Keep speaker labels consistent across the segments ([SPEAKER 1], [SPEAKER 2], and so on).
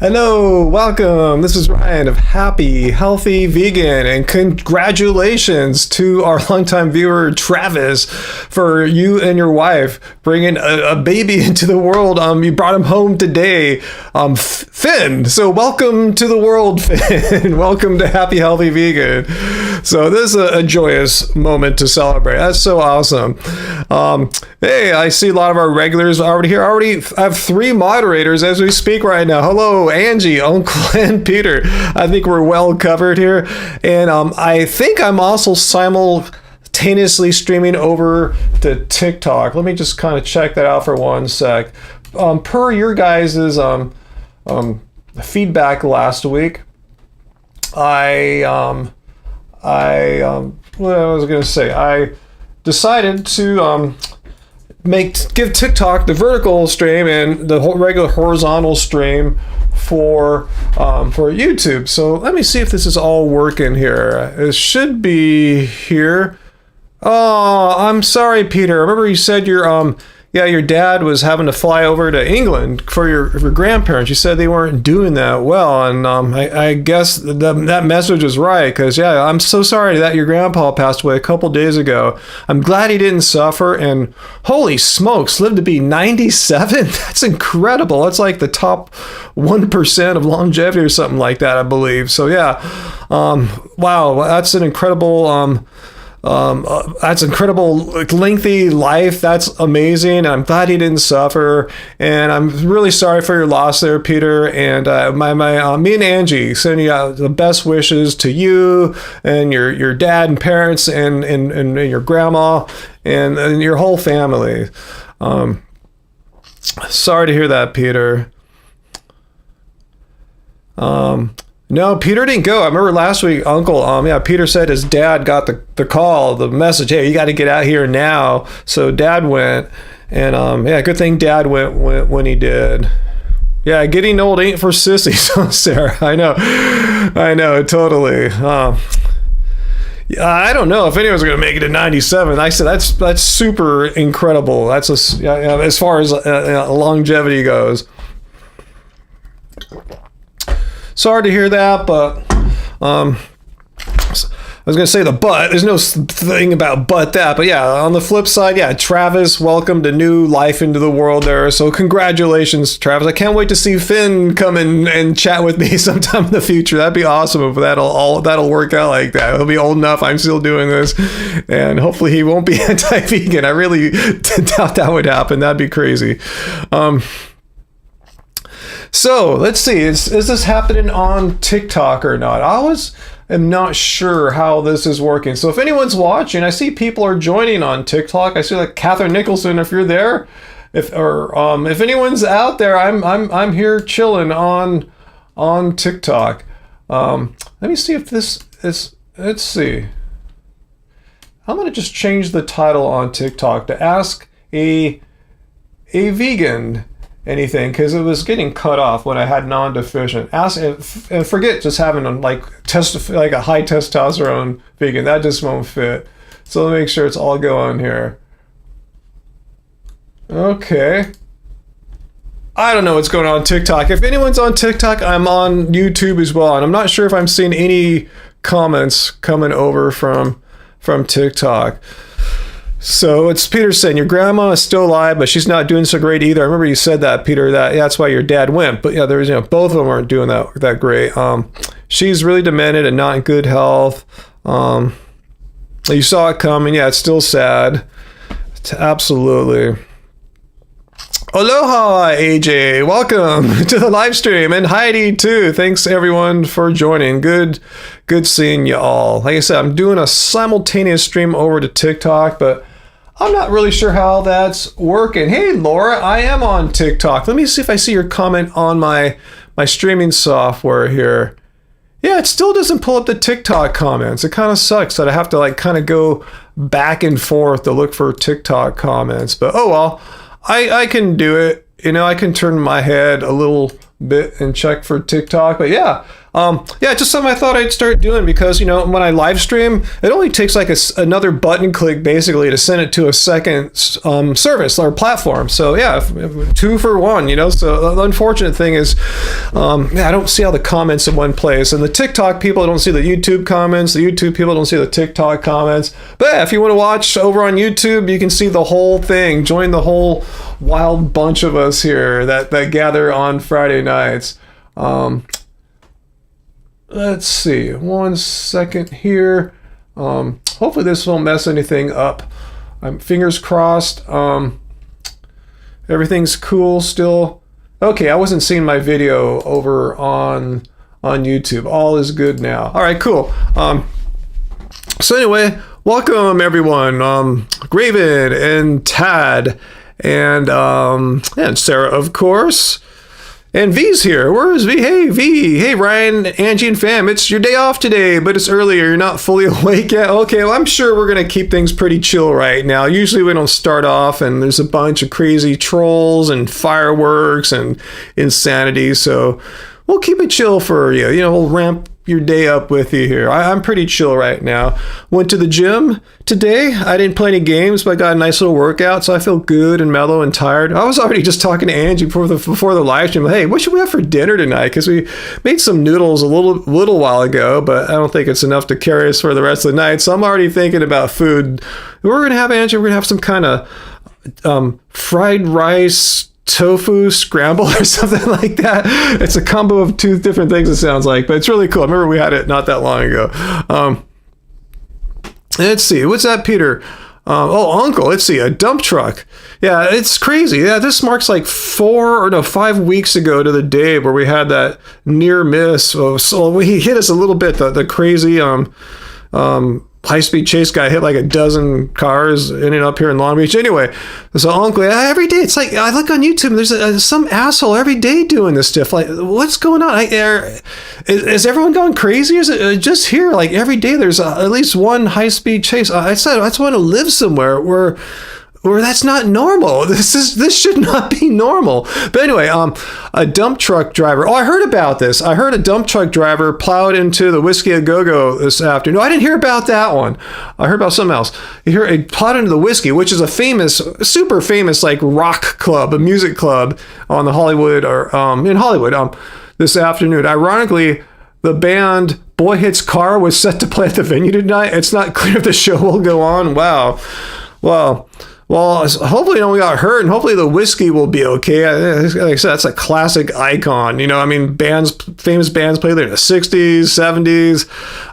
[SPEAKER 1] Hello, welcome. This is Ryan of Happy, Healthy, Vegan, and congratulations to our longtime viewer, Travis, for you and your wife bringing a baby into the world. You brought him home today, Finn. So welcome to the world, Finn. Welcome to Happy, Healthy, Vegan. So this is a joyous moment to celebrate. That's so awesome. Hey, I see a lot of our regulars already here. I have 3 moderators as we speak right now. Hello, Angie, Uncle, and Peter. I think we're well covered here. And I think I'm also simultaneously streaming over to TikTok. Let me just kind of check that out for one sec. Per your guys' feedback last week, what I was going to say, I decided to give TikTok the vertical stream and the regular horizontal stream for YouTube. So let me see if this is all working here. It should be here. Oh, I'm sorry, Peter. I remember you said your dad was having to fly over to England for your grandparents. You said they weren't doing that well, and I guess that message is right, because I'm so sorry that your grandpa passed away a couple days ago. I'm glad he didn't suffer, and holy smokes, lived to be 97? That's incredible. That's like the top 1% of longevity or something like that, I believe. So wow, that's an incredible lengthy life. That's amazing. I'm glad he didn't suffer, and I'm really sorry for your loss there, Peter. And me and Angie send you out the best wishes to you and your dad and parents and your grandma and your whole family. Sorry to hear that, Peter. No, Peter didn't go. I remember last week, Uncle, Peter said his dad got the call, the message, hey, you got to get out here now. So Dad went, and good thing Dad went when he did. Yeah, getting old ain't for sissies, Sarah. I know, totally. I don't know if anyone's going to make it to 97. I said that's super incredible. That's as far as longevity goes. Sorry to hear that, but I was going to say there's no thing about that, but on the flip side, Travis welcomed a new life into the world there, so congratulations, Travis. I can't wait to see Finn come in and chat with me sometime in the future. That'd be awesome if that'll work out like that. He'll be old enough, I'm still doing this, and hopefully he won't be anti-vegan. I really doubt that would happen. That'd be crazy. So let's see, is this happening on TikTok or not? I am not sure how this is working. So if anyone's watching, I see people are joining on TikTok. I see like Catherine Nicholson, if you're there, if anyone's out there, I'm here chilling on TikTok. Let me see if this is. Let's see. I'm gonna just change the title on TikTok to ask a vegan anything, because it was getting cut off when I had non-deficient. Ask and forget just having a high testosterone vegan. That just won't fit. So let me make sure it's all going here. Okay. I don't know what's going on TikTok. If anyone's on TikTok, I'm on YouTube as well, and I'm not sure if I'm seeing any comments coming over from TikTok. So it's Peter saying your grandma is still alive, but she's not doing so great either. I remember you said that, Peter, that's why your dad went. But there's both of them weren't doing that great. She's really demented and not in good health. You saw it coming. Yeah, it's still sad. Absolutely. Aloha, AJ. Welcome to the live stream, and Heidi too. Thanks everyone for joining. Good seeing you all. Like I said, I'm doing a simultaneous stream over to TikTok, but I'm not really sure how that's working. Hey, Laura, I am on TikTok. Let me see if I see your comment on my streaming software here. Yeah, it still doesn't pull up the TikTok comments. It kind of sucks that I have to kind of go back and forth to look for TikTok comments. But oh well, I can do it. I can turn my head a little bit and check for TikTok. But Yeah, just something I thought I'd start doing because, when I live stream, it only takes like another button click basically to send it to a second service or platform. So yeah, two for one, So the unfortunate thing is, I don't see all the comments in one place. And the TikTok people don't see the YouTube comments. The YouTube people don't see the TikTok comments. But yeah, if you want to watch over on YouTube, you can see the whole thing. Join the whole wild bunch of us here that gather on Friday nights. Let's see, 1 second here. Hopefully this won't mess anything up. Fingers crossed. Everything's cool still. Okay, I wasn't seeing my video over on YouTube. All is good now. All right, cool. So anyway, welcome everyone. Graven and Tad and Sarah, of course. And V's here. Where's V? Hey, V. Hey, Ryan, Angie, and fam. It's your day off today, but it's earlier. You're not fully awake yet. Okay, well, I'm sure we're going to keep things pretty chill right now. Usually we don't start off and there's a bunch of crazy trolls and fireworks and insanity. So we'll keep it chill for you. We'll ramp your day up with you here. I'm pretty chill right now. Went to the gym today. I didn't play any games, but I got a nice little workout, so I feel good and mellow and tired. I was already just talking to Angie before the live stream. Hey, what should we have for dinner tonight? Because we made some noodles a little while ago, but I don't think it's enough to carry us for the rest of the night. So I'm already thinking about food. We're gonna have, Angie. We're gonna have some kind of fried rice tofu scramble or something like that. It's a combo of two different things, it sounds like, but it's really cool. I remember we had it not that long ago. Let's see, what's that, Peter? Uncle, let's see, a dump truck. Yeah, it's crazy. Yeah, this marks like 5 weeks ago to the day where we had that near miss. So he hit us a little bit, the crazy high-speed chase guy hit like a dozen cars in and up here in Long Beach. Anyway, so Uncle, every day, it's like, I look on YouTube and there's some asshole every day doing this stuff. Like, what's going on? Is everyone going crazy? Or is it just here? Like, every day there's at least one high-speed chase. I said, I just want to live somewhere where that's not normal. This should not be normal. But anyway, a dump truck driver. Oh, I heard about this. I heard a dump truck driver plowed into the Whiskey A Go-Go this afternoon. No, I didn't hear about that one. I heard about something else. He plowed into the Whiskey, which is a super famous like rock club, a music club on the Hollywood or in Hollywood this afternoon. Ironically, the band Boy Hits Car was set to play at the venue tonight. It's not clear if the show will go on. Wow. Well, hopefully no one got hurt, and hopefully the Whiskey will be okay. Like I said, that's a classic icon. Famous bands played there in the 60s,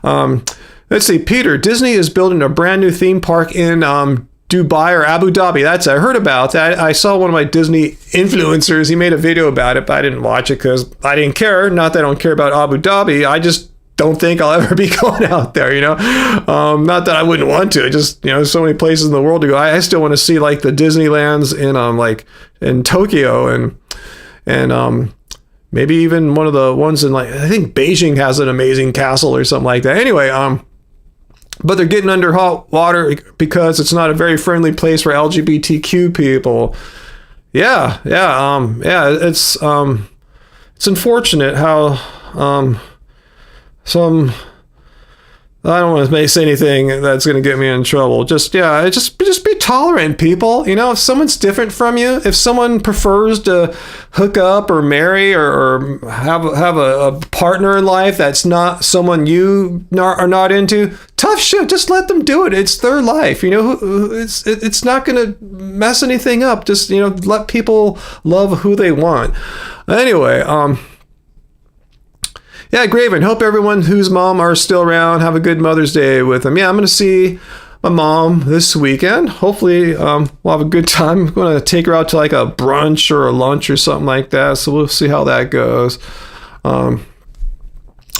[SPEAKER 1] 70s. Let's see, Peter, Disney is building a brand new theme park in Dubai or Abu Dhabi. I heard about that. I saw one of my Disney influencers. He made a video about it, but I didn't watch it because I didn't care. Not that I don't care about Abu Dhabi. I just don't think I'll ever be going out there, not that I wouldn't want to. Just, there's so many places in the world to go. I still want to see like the Disneylands in Tokyo and maybe even one of the ones in I think Beijing has an amazing castle or something like that. Anyway, but they're getting under hot water because it's not a very friendly place for LGBTQ people. Yeah. It's unfortunate how, I don't want to say anything that's going to get me in trouble. Just be tolerant, people. If someone's different from you, if someone prefers to hook up or marry or have a partner in life that's not someone you are not into, tough shit. Just let them do it. It's their life. It's not going to mess anything up. Just let people love who they want. Anyway, yeah, Graven, hope everyone whose mom are still around have a good Mother's Day with them. Yeah, I'm going to see my mom this weekend. Hopefully, we'll have a good time. I'm going to take her out to like a brunch or a lunch or something like that. So we'll see how that goes. Oh,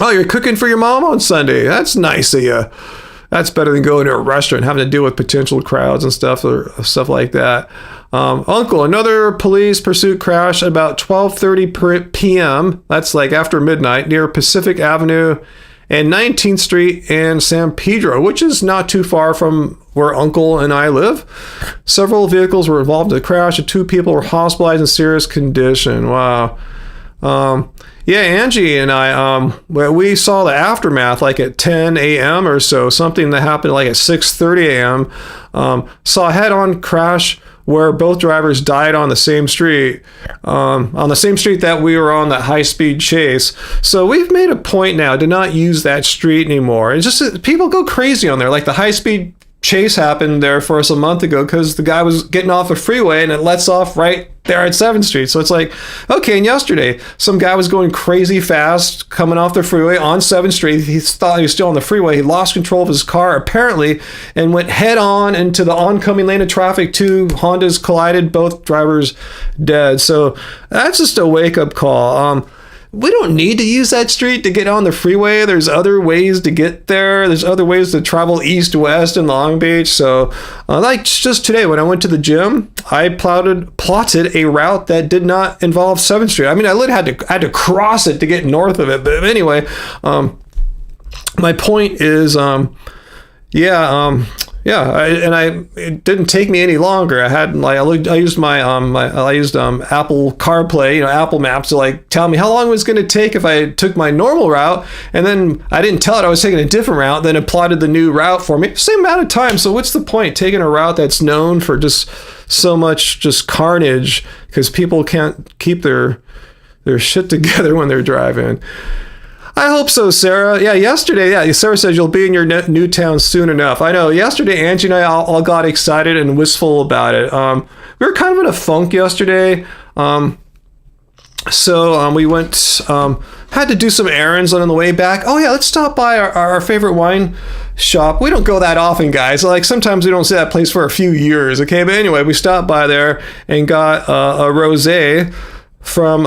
[SPEAKER 1] you're cooking for your mom on Sunday. That's nice of you. That's better than going to a restaurant, having to deal with potential crowds and stuff like that. Uncle, another police pursuit crash at about 12:30 p.m. That's like after midnight near Pacific Avenue and 19th Street in San Pedro, which is not too far from where Uncle and I live. Several vehicles were involved in the crash and 2 people were hospitalized in serious condition. Wow. Yeah, Angie and I, we saw the aftermath like at 10 a.m. or so, something that happened like at 6:30 a.m. Saw a head-on crash where both drivers died on the same street, that we were on, that high-speed chase. So we've made a point now to not use that street anymore. It's just people go crazy on there. Like the high-speed chase happened there for us a month ago because the guy was getting off a freeway and it lets off right there at 7th Street. So it's like, okay, and yesterday, some guy was going crazy fast coming off the freeway on 7th Street. He thought he was still on the freeway. He lost control of his car, apparently, and went head on into the oncoming lane of traffic. 2 Hondas collided, both drivers dead. So that's just a wake-up call. We don't need to use that street to get on the freeway. There's other ways to get there. There's other ways to travel east-west in Long Beach. So like just today when I went to the gym, I plotted a route that did not involve 7th Street. I mean, I literally had to cross it to get north of it. But anyway, my point is, it didn't take me any longer. I used Apple CarPlay, Apple Maps to like tell me how long it was going to take if I took my normal route, and then I didn't tell it I was taking a different route. Then it plotted the new route for me, same amount of time. So what's the point taking a route that's known for just so much just carnage because people can't keep their shit together when they're driving? I hope so, Sarah. Yeah, yesterday, Sarah says you'll be in your new town soon enough. I know. Yesterday, Angie and I all got excited and wistful about it. We were kind of in a funk yesterday. So we went, had to do some errands on the way back. Oh, yeah, let's stop by our favorite wine shop. We don't go that often, guys. Like, sometimes we don't see that place for a few years, okay? But anyway, we stopped by there and got a rosé from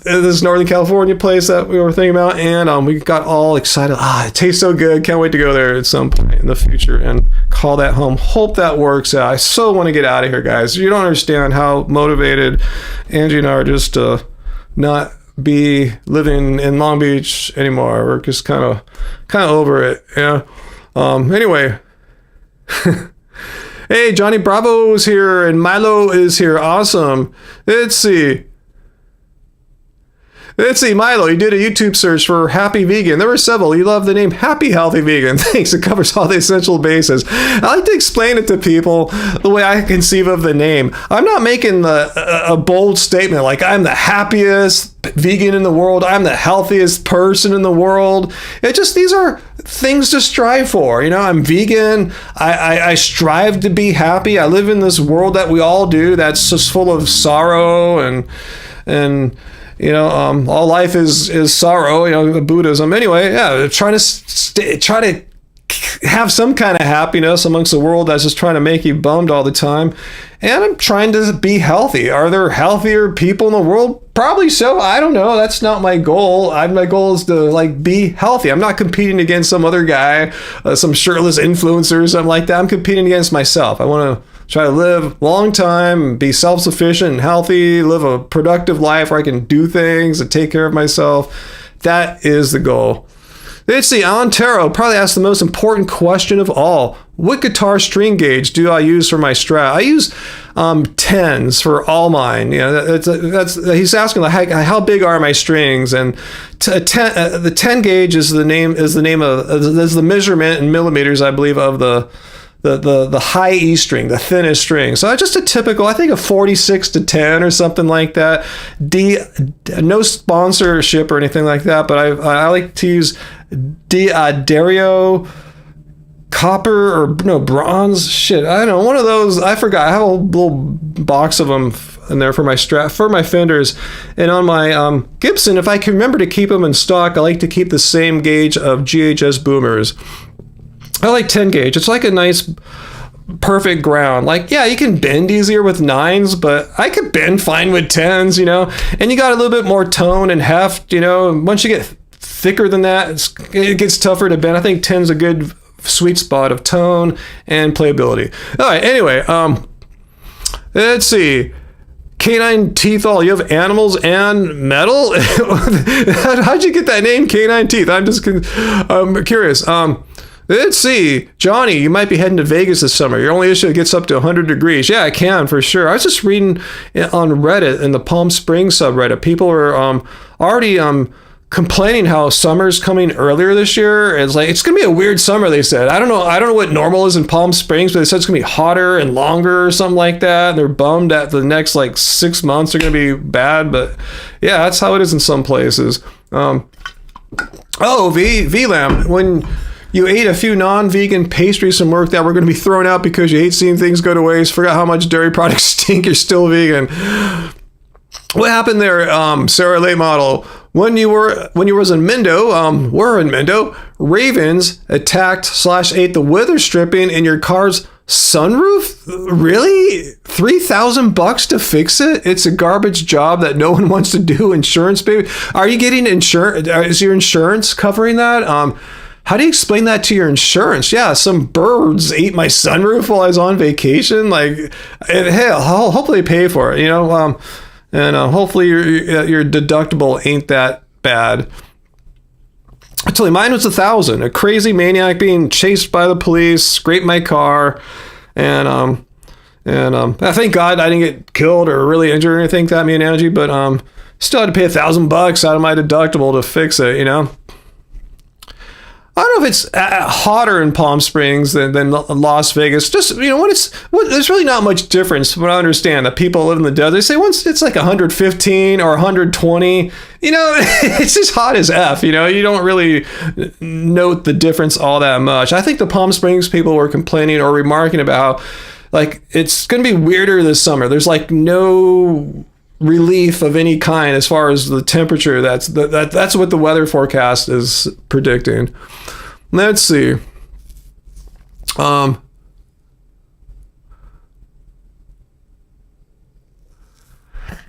[SPEAKER 1] this Northern California place that we were thinking about, and we got all excited. It tastes so good. Can't wait to go there at some point in the future and call that home. Hope that works out. I so want to get out of here, guys. You don't understand how motivated Angie and I are just to not be living in Long Beach anymore. We're just kind of over it. Yeah. Anyway. Hey, Johnny Bravo's here and Milo is here. Awesome. Let's see, Milo, you did a YouTube search for Happy Vegan. There were several. You love the name Happy Healthy Vegan. Thanks. It covers all the essential bases. I like to explain it to people the way I conceive of the name. I'm not making a bold statement like I'm the happiest vegan in the world. I'm the healthiest person in the world. These are things to strive for. I'm vegan. I strive to be happy. I live in this world that we all do that's just full of sorrow and all life is sorrow, Buddhism. Anyway, yeah, try to have some kind of happiness amongst the world that's just trying to make you bummed all the time. And I'm trying to be healthy. Are there healthier people in the world? Probably so. I don't know. That's not my goal. My goal is to be healthy. I'm not competing against some other guy, some shirtless influencer or something like that. I'm competing against myself. I want to try to live a long time, be self-sufficient and healthy, live a productive life where I can do things and take care of myself. That is the goal. Let's see, Alan Taro probably asked the most important question of all. What guitar string gauge do I use for my Strat? I use 10s for all mine. He's asking how big are my strings, and the 10 gauge is the measurement in millimeters, I believe, of the high E string, the thinnest string. So just a typical, I think a 46 to 10 or something like that. No sponsorship or anything like that, but I like to use Dario copper or bronze. Shit, I don't know, one of those. I forgot. I have a little box of them in there for my Strat, for my Fenders, and on my Gibson, if I can remember to keep them in stock, I like to keep the same gauge of GHS boomers. I like 10 gauge. It's like a nice, perfect ground. You can bend easier with 9s, but I could bend fine with 10s, and you got a little bit more tone and heft, Once you get thicker than that, it gets tougher to bend. I think 10's a good sweet spot of tone and playability. All right, anyway, let's see. Canine Teeth All. You have animals and metal? How'd you get that name, Canine Teeth? I'm just curious. Let's see. Johnny, you might be heading to Vegas this summer. Your only issue gets up to 100 degrees. Yeah, I can, for sure. I was just reading on Reddit, in the Palm Springs subreddit. People are already complaining how summer's coming earlier this year. It's like, it's gonna be a weird summer, they said. I don't know what normal is in Palm Springs, but they said it's gonna be hotter and longer or something like that. And they're bummed that the next like 6 months are gonna be bad, but yeah, that's how it is in some places. VLAM, when you ate a few non-vegan pastries from work that were going to be thrown out because you hate seeing things go to waste, forgot how much dairy products stink, you're still vegan. What happened there, Sarah Late Model? When you was in Mendo, we're in Mendo, ravens attacked/ate the weather stripping in your car's sunroof? Really? $3,000 to fix it? It's a garbage job that no one wants to do. Insurance, baby. Are you getting insurance? Is your insurance covering that? How do you explain that to your insurance? Yeah, some birds ate my sunroof while I was on vacation. Like, and hey, I'll hopefully pay for it, you know? And hopefully your deductible ain't that bad. Actually, mine was $1,000. A crazy maniac being chased by the police, scraped my car, and I thank God I didn't get killed or really injured or anything, that mean energy, but still had to pay $1,000 out of my deductible to fix it, you know? I don't know if it's hotter in Palm Springs than Las Vegas. Just, you know, there's really not much difference from what I understand. The people live in the desert, they say once it's like 115 or 120, you know, it's just hot as F, you know, you don't really note the difference all that much. I think the Palm Springs people were complaining or remarking about, like, it's going to be weirder this summer. There's like no relief of any kind as far as the temperature. That's what the weather forecast is predicting. Let's see.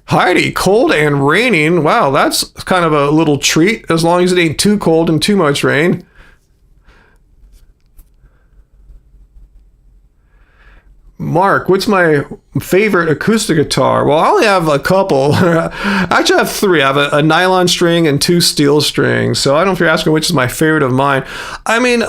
[SPEAKER 1] Heidi, cold and raining. Wow, that's kind of a little treat, as long as it ain't too cold and too much rain. Mark, what's my favorite acoustic guitar? Well, I only have a couple. Actually, I have three. I have a nylon string and 2 steel strings. So I don't know if you're asking which is my favorite of mine. I mean,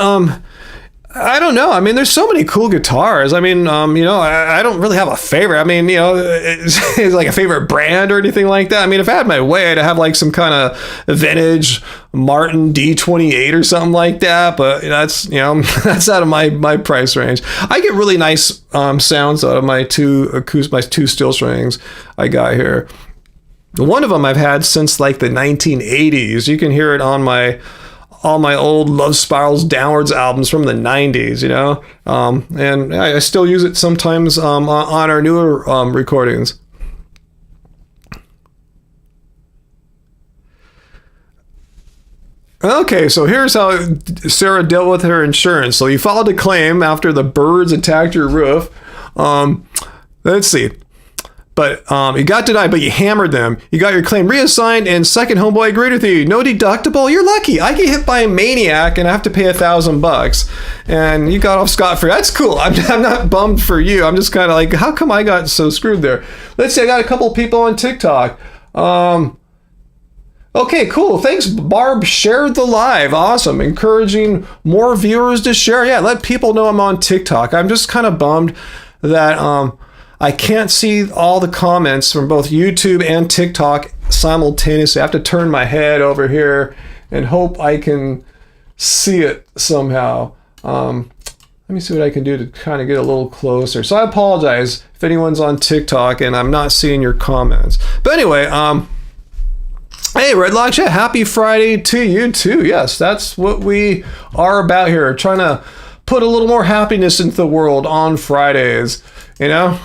[SPEAKER 1] I don't know. I mean, there's so many cool guitars. I mean, you know, I don't really have a favorite. I mean, you know, it's like a favorite brand or anything like that. I mean, if I had my way, I'd have like some kind of vintage Martin D28 or something like that. But that's, you know, that's out of my price range. I get really nice sounds out of my 2 steel strings I got here. One of them I've had since like the 1980s. You can hear it on all my old Love Spirals Downwards albums from the 90s, you know? And I still use it sometimes on our newer recordings. Okay, so here's how Sarah dealt with her insurance. So you filed a claim after the birds attacked your roof. Let's see. But you got denied, but you hammered them. You got your claim reassigned, and second homeboy agreed with you. No deductible. You're lucky. I get hit by a maniac, and I have to pay $1,000, and you got off scot-free. That's cool. I'm not bummed for you. I'm just kind of like, how come I got so screwed there? Let's see. I got a couple people on TikTok. Okay, cool. Thanks, Barb. Shared the live. Awesome. Encouraging more viewers to share. Yeah, let people know I'm on TikTok. I'm just kind of bummed that I can't see all the comments from both YouTube and TikTok simultaneously. I have to turn my head over here and hope I can see it somehow. Let me see what I can do to kind of get a little closer. So I apologize if anyone's on TikTok and I'm not seeing your comments. But anyway, hey, Red Lock, yeah, happy Friday to you too. Yes, that's what we are about here, trying to put a little more happiness into the world on Fridays, you know?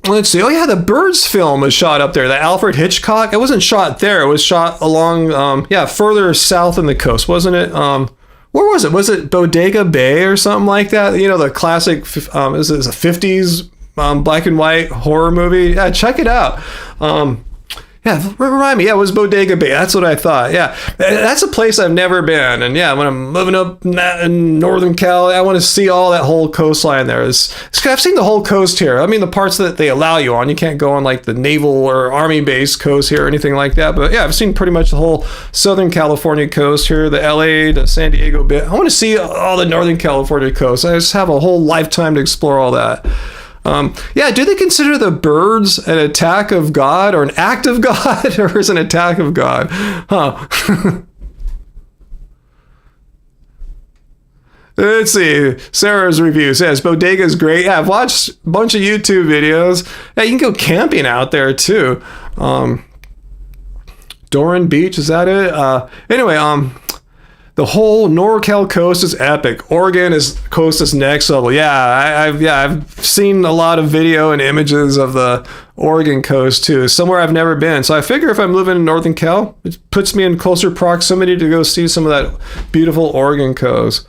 [SPEAKER 1] Let's see. Oh yeah, the Birds film was shot up there. The Alfred Hitchcock. It wasn't shot there. It was shot along, further south in the coast, wasn't it? Where was it? Was it Bodega Bay or something like that? You know, the classic. Is it a 50s black and white horror movie? Yeah, check it out. Yeah, remind me. Yeah, it was Bodega Bay. That's what I thought. Yeah, that's a place I've never been. And yeah, when I'm moving up in Northern Cal, I want to see all that whole coastline there. I've seen the whole coast here. I mean, the parts that they allow you on. You can't go on like the naval or army base coast here or anything like that. But yeah, I've seen pretty much the whole Southern California coast here, the LA, the San Diego bit. I want to see all the Northern California coast. I just have a whole lifetime to explore all that. Yeah, do they consider the birds an attack of God or an act of God, or is it an attack of God? Huh. Let's see. Sarah's review says Bodega's great. Yeah, I've watched a bunch of YouTube videos. Yeah, you can go camping out there too. Doran Beach, is that it? Anyway, the whole NorCal coast is epic. Oregon coast is next level. Yeah, I've seen a lot of video and images of the Oregon coast too. Somewhere I've never been. So I figure if I'm living in Northern Cal, it puts me in closer proximity to go see some of that beautiful Oregon coast.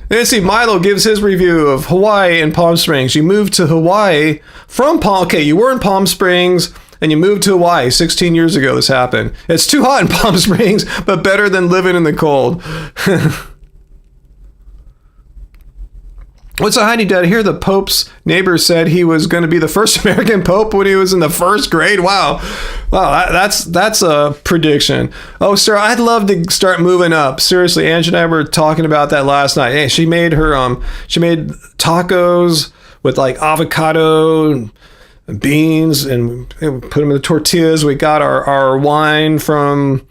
[SPEAKER 1] Let's see, Milo gives his review of Hawaii and Palm Springs. You moved to Hawaii from you were in Palm Springs and you moved to Hawaii 16 years ago. This happened. It's too hot in Palm Springs, but better than living in the cold. What's a honey dad? Here the Pope's neighbor said he was going to be the first American Pope when he was in the first grade. Wow, that's a prediction. Oh, sir, I'd love to start moving up. Seriously, Angie and I were talking about that last night. Hey, she made tacos with like avocado and beans and put them in the tortillas. We got our wine from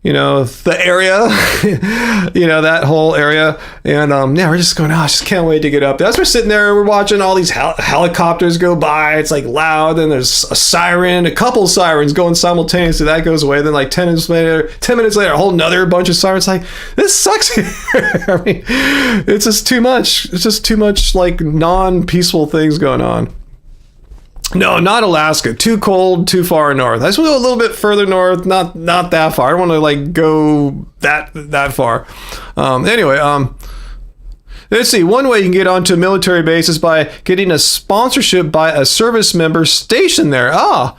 [SPEAKER 1] the area, that whole area. And we're just going, I just can't wait to get up there. As we're sitting there, we're watching all these helicopters go by. It's like loud. Then there's a siren, a couple sirens going simultaneously. That goes away. Then like 10 minutes later, a whole nother bunch of sirens. Like, this sucks here. I mean, it's just too much. It's just too much like non-peaceful things going on. No, not Alaska. Too cold, too far north. I just want to go a little bit further north, not that far. I don't want to like go that far. Let's see. One way you can get onto a military base is by getting a sponsorship by a service member stationed there. Ah,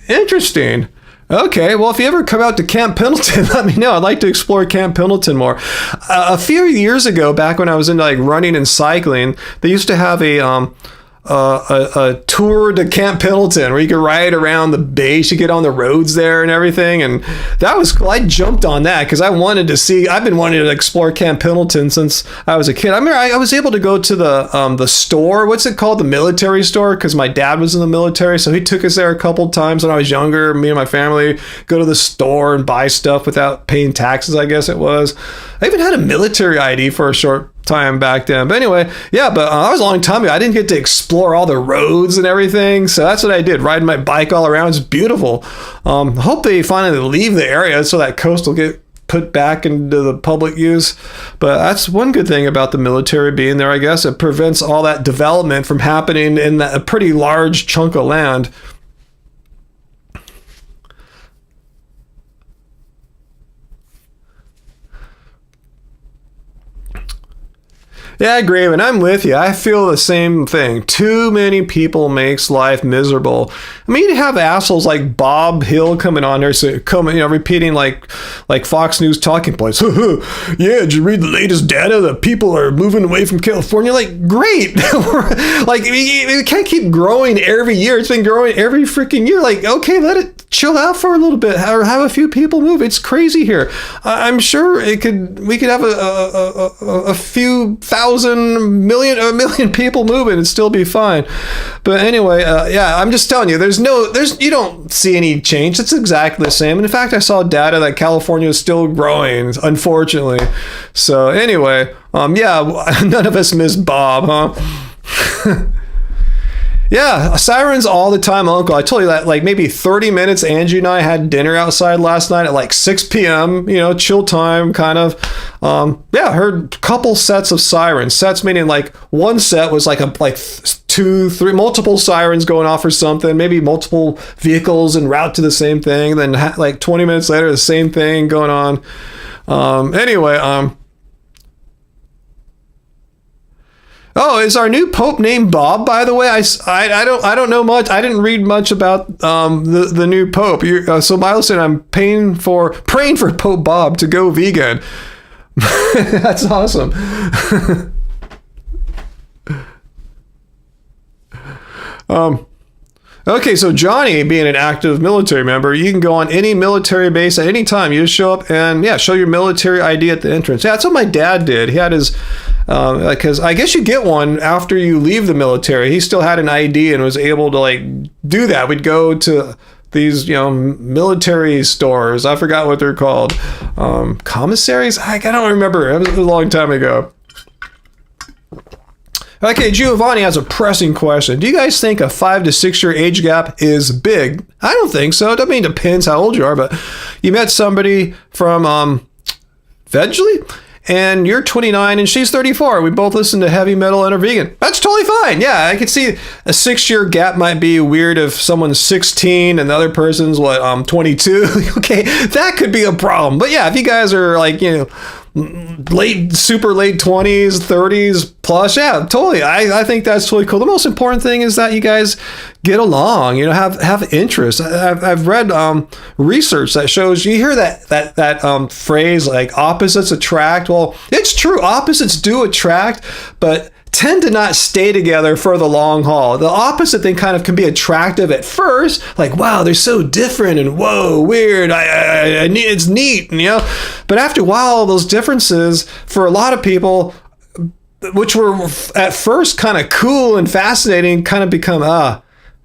[SPEAKER 1] interesting. Okay, well, if you ever come out to Camp Pendleton, let me know. I'd like to explore Camp Pendleton more. A few years ago, back when I was into like running and cycling, they used to have a tour to Camp Pendleton where you could ride around the base. You get on the roads there and everything, and that was cool. I jumped on that because I've been wanting to explore Camp Pendleton since I was a kid. I remember I was able to go to the store. What's it called? The military store, because my dad was in the military, so he took us there a couple times when I was younger. Me and my family go to the store and buy stuff without paying taxes, I guess it was. I even had a military ID for a short time back then. But anyway, yeah, but that was a long time ago. I didn't get to explore all the roads and everything, so that's what I did, riding my bike all around. It's beautiful. Hope they finally leave the area so that coast will get put back into the public use. But that's one good thing about the military being there, I guess. It prevents all that development from happening in a pretty large chunk of land. Yeah, Graven, I'm with you. I feel the same thing. Too many people makes life miserable. I mean, you have assholes like Bob Hill coming on there, repeating like Fox News talking points. Yeah, did you read the latest data that people are moving away from California? Like, great. Like, it can't keep growing every year. It's been growing every freaking year. Like, okay, let it chill out for a little bit, or have a few people move. It's crazy here. I'm sure we could have a few a million people moving and still be fine. But anyway, yeah, I'm just telling you, you don't see any change. It's exactly the same. And in fact, I saw data that California is still growing, unfortunately. So anyway, yeah, none of us miss Bob, huh? Yeah, sirens all the time, Uncle. I told you that like maybe 30 minutes. Angie and I had dinner outside last night at like 6 p.m., chill time kind of. Yeah, heard a couple sets of sirens. Sets meaning like one set was like two, three, multiple sirens going off or something, maybe multiple vehicles en route to the same thing. Then like 20 minutes later, the same thing going on. Anyway, oh, is our new pope named Bob, by the way? I don't know much. I didn't read much about the new pope. So Miles said I'm praying for Pope Bob to go vegan. That's awesome. Okay, so Johnny, being an active military member, you can go on any military base at any time. You just show up and, yeah, show your military ID at the entrance. Yeah, that's what my dad did. He had his because I guess you get one after you leave the military. He still had an ID and was able to like do that. We'd go to these, military stores. I forgot what they're called. Commissaries? I don't remember. It was a long time ago. Okay, Giovanni has a pressing question. Do you guys think a 5 to 6 year age gap is big? I don't think so. I mean, it depends how old you are, but you met somebody from Vegely, and you're 29 and she's 34. We both listen to heavy metal and are vegan. That's totally fine. Yeah, I could see a 6 year gap might be weird if someone's 16 and the other person's 22. Okay, that could be a problem. But yeah, if you guys are like, super late 20s, 30s plus, yeah, totally. I think that's totally cool. The most important thing is that you guys get along, have interest. I've read research that shows, you hear that phrase like opposites attract. Well, it's true, opposites do attract, but tend to not stay together for the long haul. The opposite thing kind of can be attractive at first, like, wow, they're so different and whoa, weird, it's neat, but after a while, those differences for a lot of people, which were at first kind of cool and fascinating, kind of become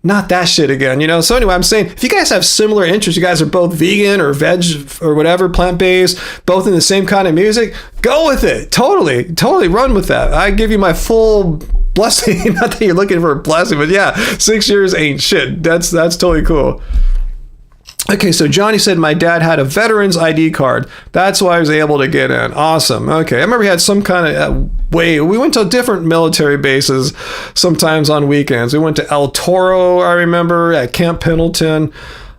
[SPEAKER 1] not that shit again, So anyway, I'm saying, if you guys have similar interests, you guys are both vegan or veg or whatever, plant-based, both in the same kind of music, go with it. Totally run with that. I give you my full blessing. Not that you're looking for a blessing, but yeah, 6 years ain't shit. That's totally cool. Okay, so Johnny said my dad had a veteran's ID card. That's why I was able to get in. Awesome. Okay, I remember he had some kind of way. We went to different military bases sometimes on weekends. We went to El Toro, I remember, at Camp Pendleton.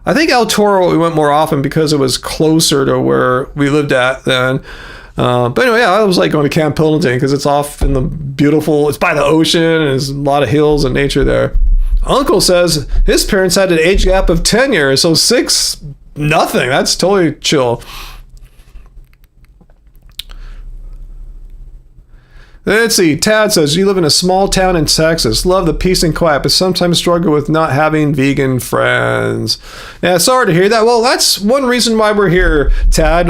[SPEAKER 1] I think El Toro we went more often because it was closer to where we lived at then. But anyway, yeah, I was like going to Camp Pendleton because it's off in the beautiful, it's by the ocean and there's a lot of hills and nature there. Uncle says his parents had an age gap of 10 years, so 6, nothing. That's totally chill. Let's see. Tad says, you live in a small town in Texas. Love the peace and quiet, but sometimes struggle with not having vegan friends. Yeah, sorry to hear that. Well, that's one reason why we're here, Tad.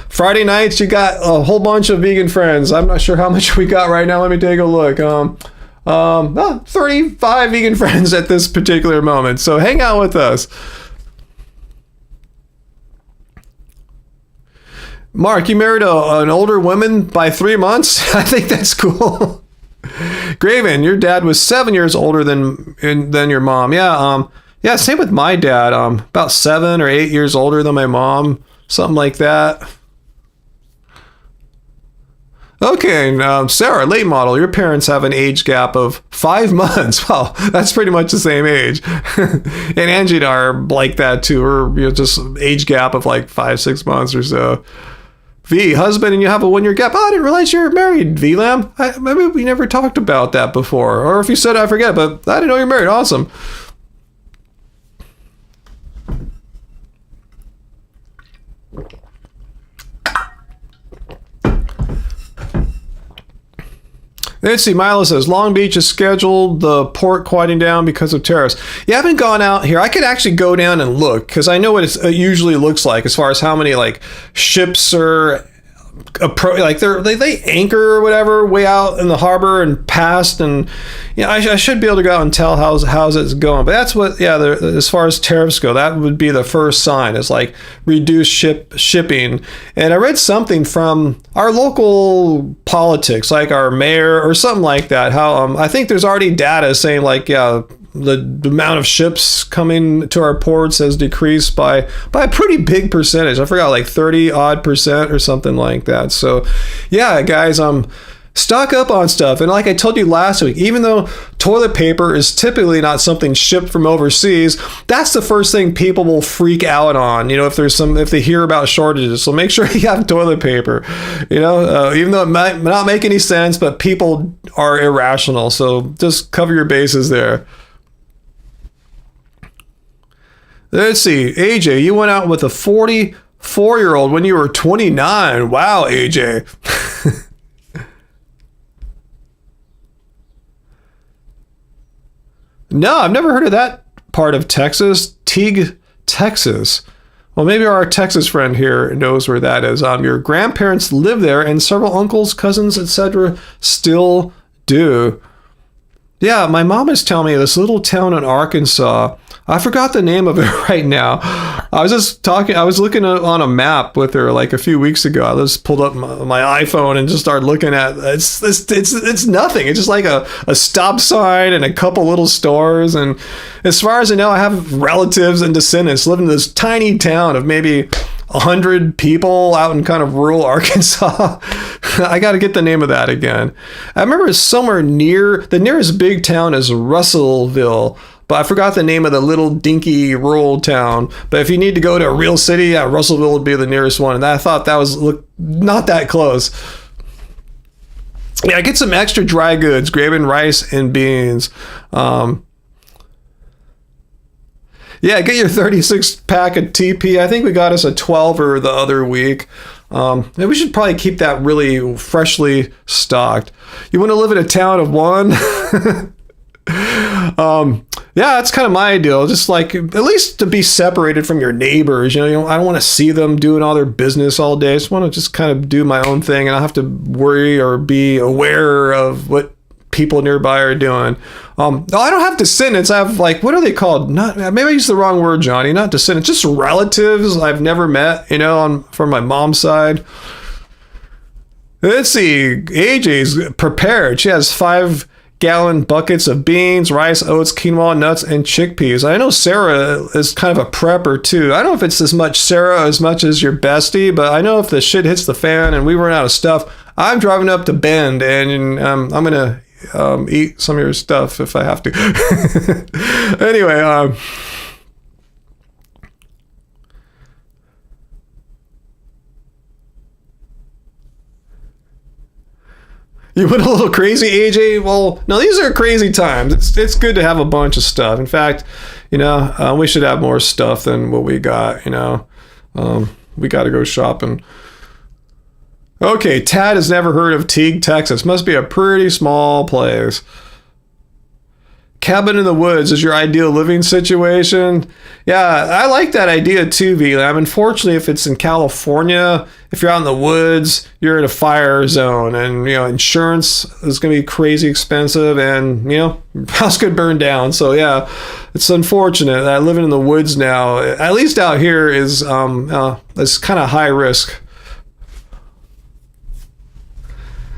[SPEAKER 1] Friday nights, you got a whole bunch of vegan friends. I'm not sure how much we got right now. Let me take a look. 35 vegan friends at this particular moment. So hang out with us. Mark, you married an older woman by 3 months? I think that's cool. Graven, your dad was 7 years older than your mom. Yeah, same with my dad. About 7 or 8 years older than my mom. Something like that. Okay, Sarah, late model, your parents have an age gap of 5 months. Well, that's pretty much the same age. And Angie and I are like that too. We're just age gap of like 5-6 months or so. V, husband, and you have a 1 year gap. Oh, I didn't realize you're married, V-Lam. Maybe we never talked about that before. Or if you said, I forget, but I didn't know you're married. Awesome. Let's see, Milo says, Long Beach is scheduled, the port quieting down because of tariffs. You haven't gone out here. I could actually go down and look, because I know what it usually looks like as far as how many ships are they anchor or whatever way out in the harbor and past, and I should be able to go out and tell how's it's going. But that's what as far as tariffs go, that would be the first sign, is reduced shipping. And I read something from our local politics, like our mayor or something like that, how I think there's already data saying the amount of ships coming to our ports has decreased by a pretty big percentage. I forgot, 30% or something like that. So yeah, guys, stock up on stuff. And like I told you last week, even though toilet paper is typically not something shipped from overseas, that's the first thing people will freak out on, if they hear about shortages. So make sure you have toilet paper, even though it might not make any sense, but people are irrational. So just cover your bases there. Let's see, AJ, you went out with a 44-year-old when you were 29. Wow, AJ. No, I've never heard of that part of Texas. Teague, Texas. Well, maybe our Texas friend here knows where that is. Your grandparents live there, and several uncles, cousins, etc. still do. Yeah, my mom is telling me this little town in Arkansas. I forgot the name of it right now. I was looking on a map with her like a few weeks ago. I just pulled up my iPhone and just started looking at it's nothing. It's just like a stop sign and a couple little stores. And as far as I know, I have relatives and descendants living in this tiny town of maybe 100 people out in kind of rural Arkansas. I got to get the name of that again. I remember it's somewhere near, the nearest big town is Russellville, but I forgot the name of the little dinky rural town. But if you need to go to a real city, yeah, Russellville would be the nearest one. And I thought that was not that close. Yeah, get some extra dry goods, graven rice and beans. Yeah, get your 36 pack of TP. I think we got us a 12er the other week. And we should probably keep that really freshly stocked. You want to live in a town of one? Yeah, that's kind of my ideal. Just like at least to be separated from your neighbors. You know, I don't want to see them doing all their business all day. I just want to just kind of do my own thing, and I don't have to worry or be aware of what people nearby are doing. I don't have descendants. I have like, what are they called? Not, maybe I used the wrong word, Johnny. Not descendants, just relatives I've never met. You know, from my mom's side. Let's see. AJ's prepared. She has 5-gallon buckets of beans, rice, oats, quinoa, nuts, and chickpeas. I know Sarah is kind of a prepper too. I don't know if it's as much Sarah as much as your bestie, but I know if the shit hits the fan and we run out of stuff, I'm driving up to Bend and I'm gonna eat some of your stuff if I have to. Anyway, you went a little crazy, AJ? Well, no, these are crazy times. It's good to have a bunch of stuff. In fact, you know, we should have more stuff than what we got, you know. We got to go shopping. Okay, Tad has never heard of Teague, Texas. Must be a pretty small place. Cabin in the woods is your ideal living situation. Yeah, I like that idea too, V. Unfortunately, if it's in California, if you're out in the woods, you're in a fire zone, and you know insurance is going to be crazy expensive, and you know house could burn down. So yeah, it's unfortunate that living in the woods now, at least out here, is it's kind of high risk.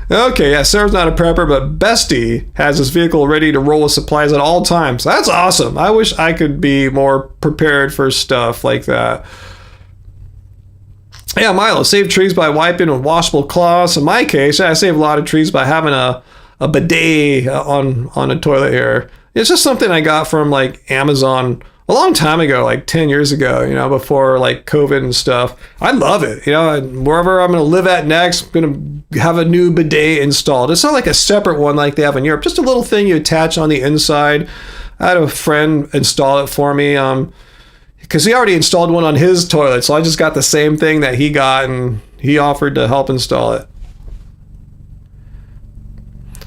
[SPEAKER 1] Okay, yeah, Sarah's not a prepper, but Bestie has his vehicle ready to roll with supplies at all times. That's awesome. I wish I could be more prepared for stuff like that. Yeah, Milo, save trees by wiping with washable cloths. In my case, I save a lot of trees by having a bidet on a toilet here. It's just something I got from like Amazon a long time ago, like 10 years ago, you know, before like COVID and stuff. I love it. You know, wherever I'm going to live at next, I'm going to have a new bidet installed. It's not like a separate one like they have in Europe, just a little thing you attach on the inside. I had a friend install it for me because he already installed one on his toilet. So I just got the same thing that he got and he offered to help install it.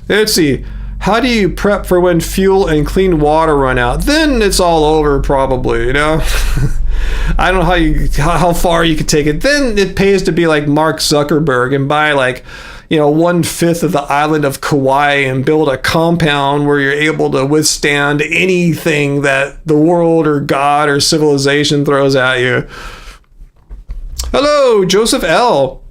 [SPEAKER 1] Let's see. How do you prep for when fuel and clean water run out? Then it's all over probably, you know? I don't know how far you could take it. Then it pays to be like Mark Zuckerberg and buy like, you know, 1/5 of the island of Kauai and build a compound where you're able to withstand anything that the world or God or civilization throws at you. Hello, Joseph L.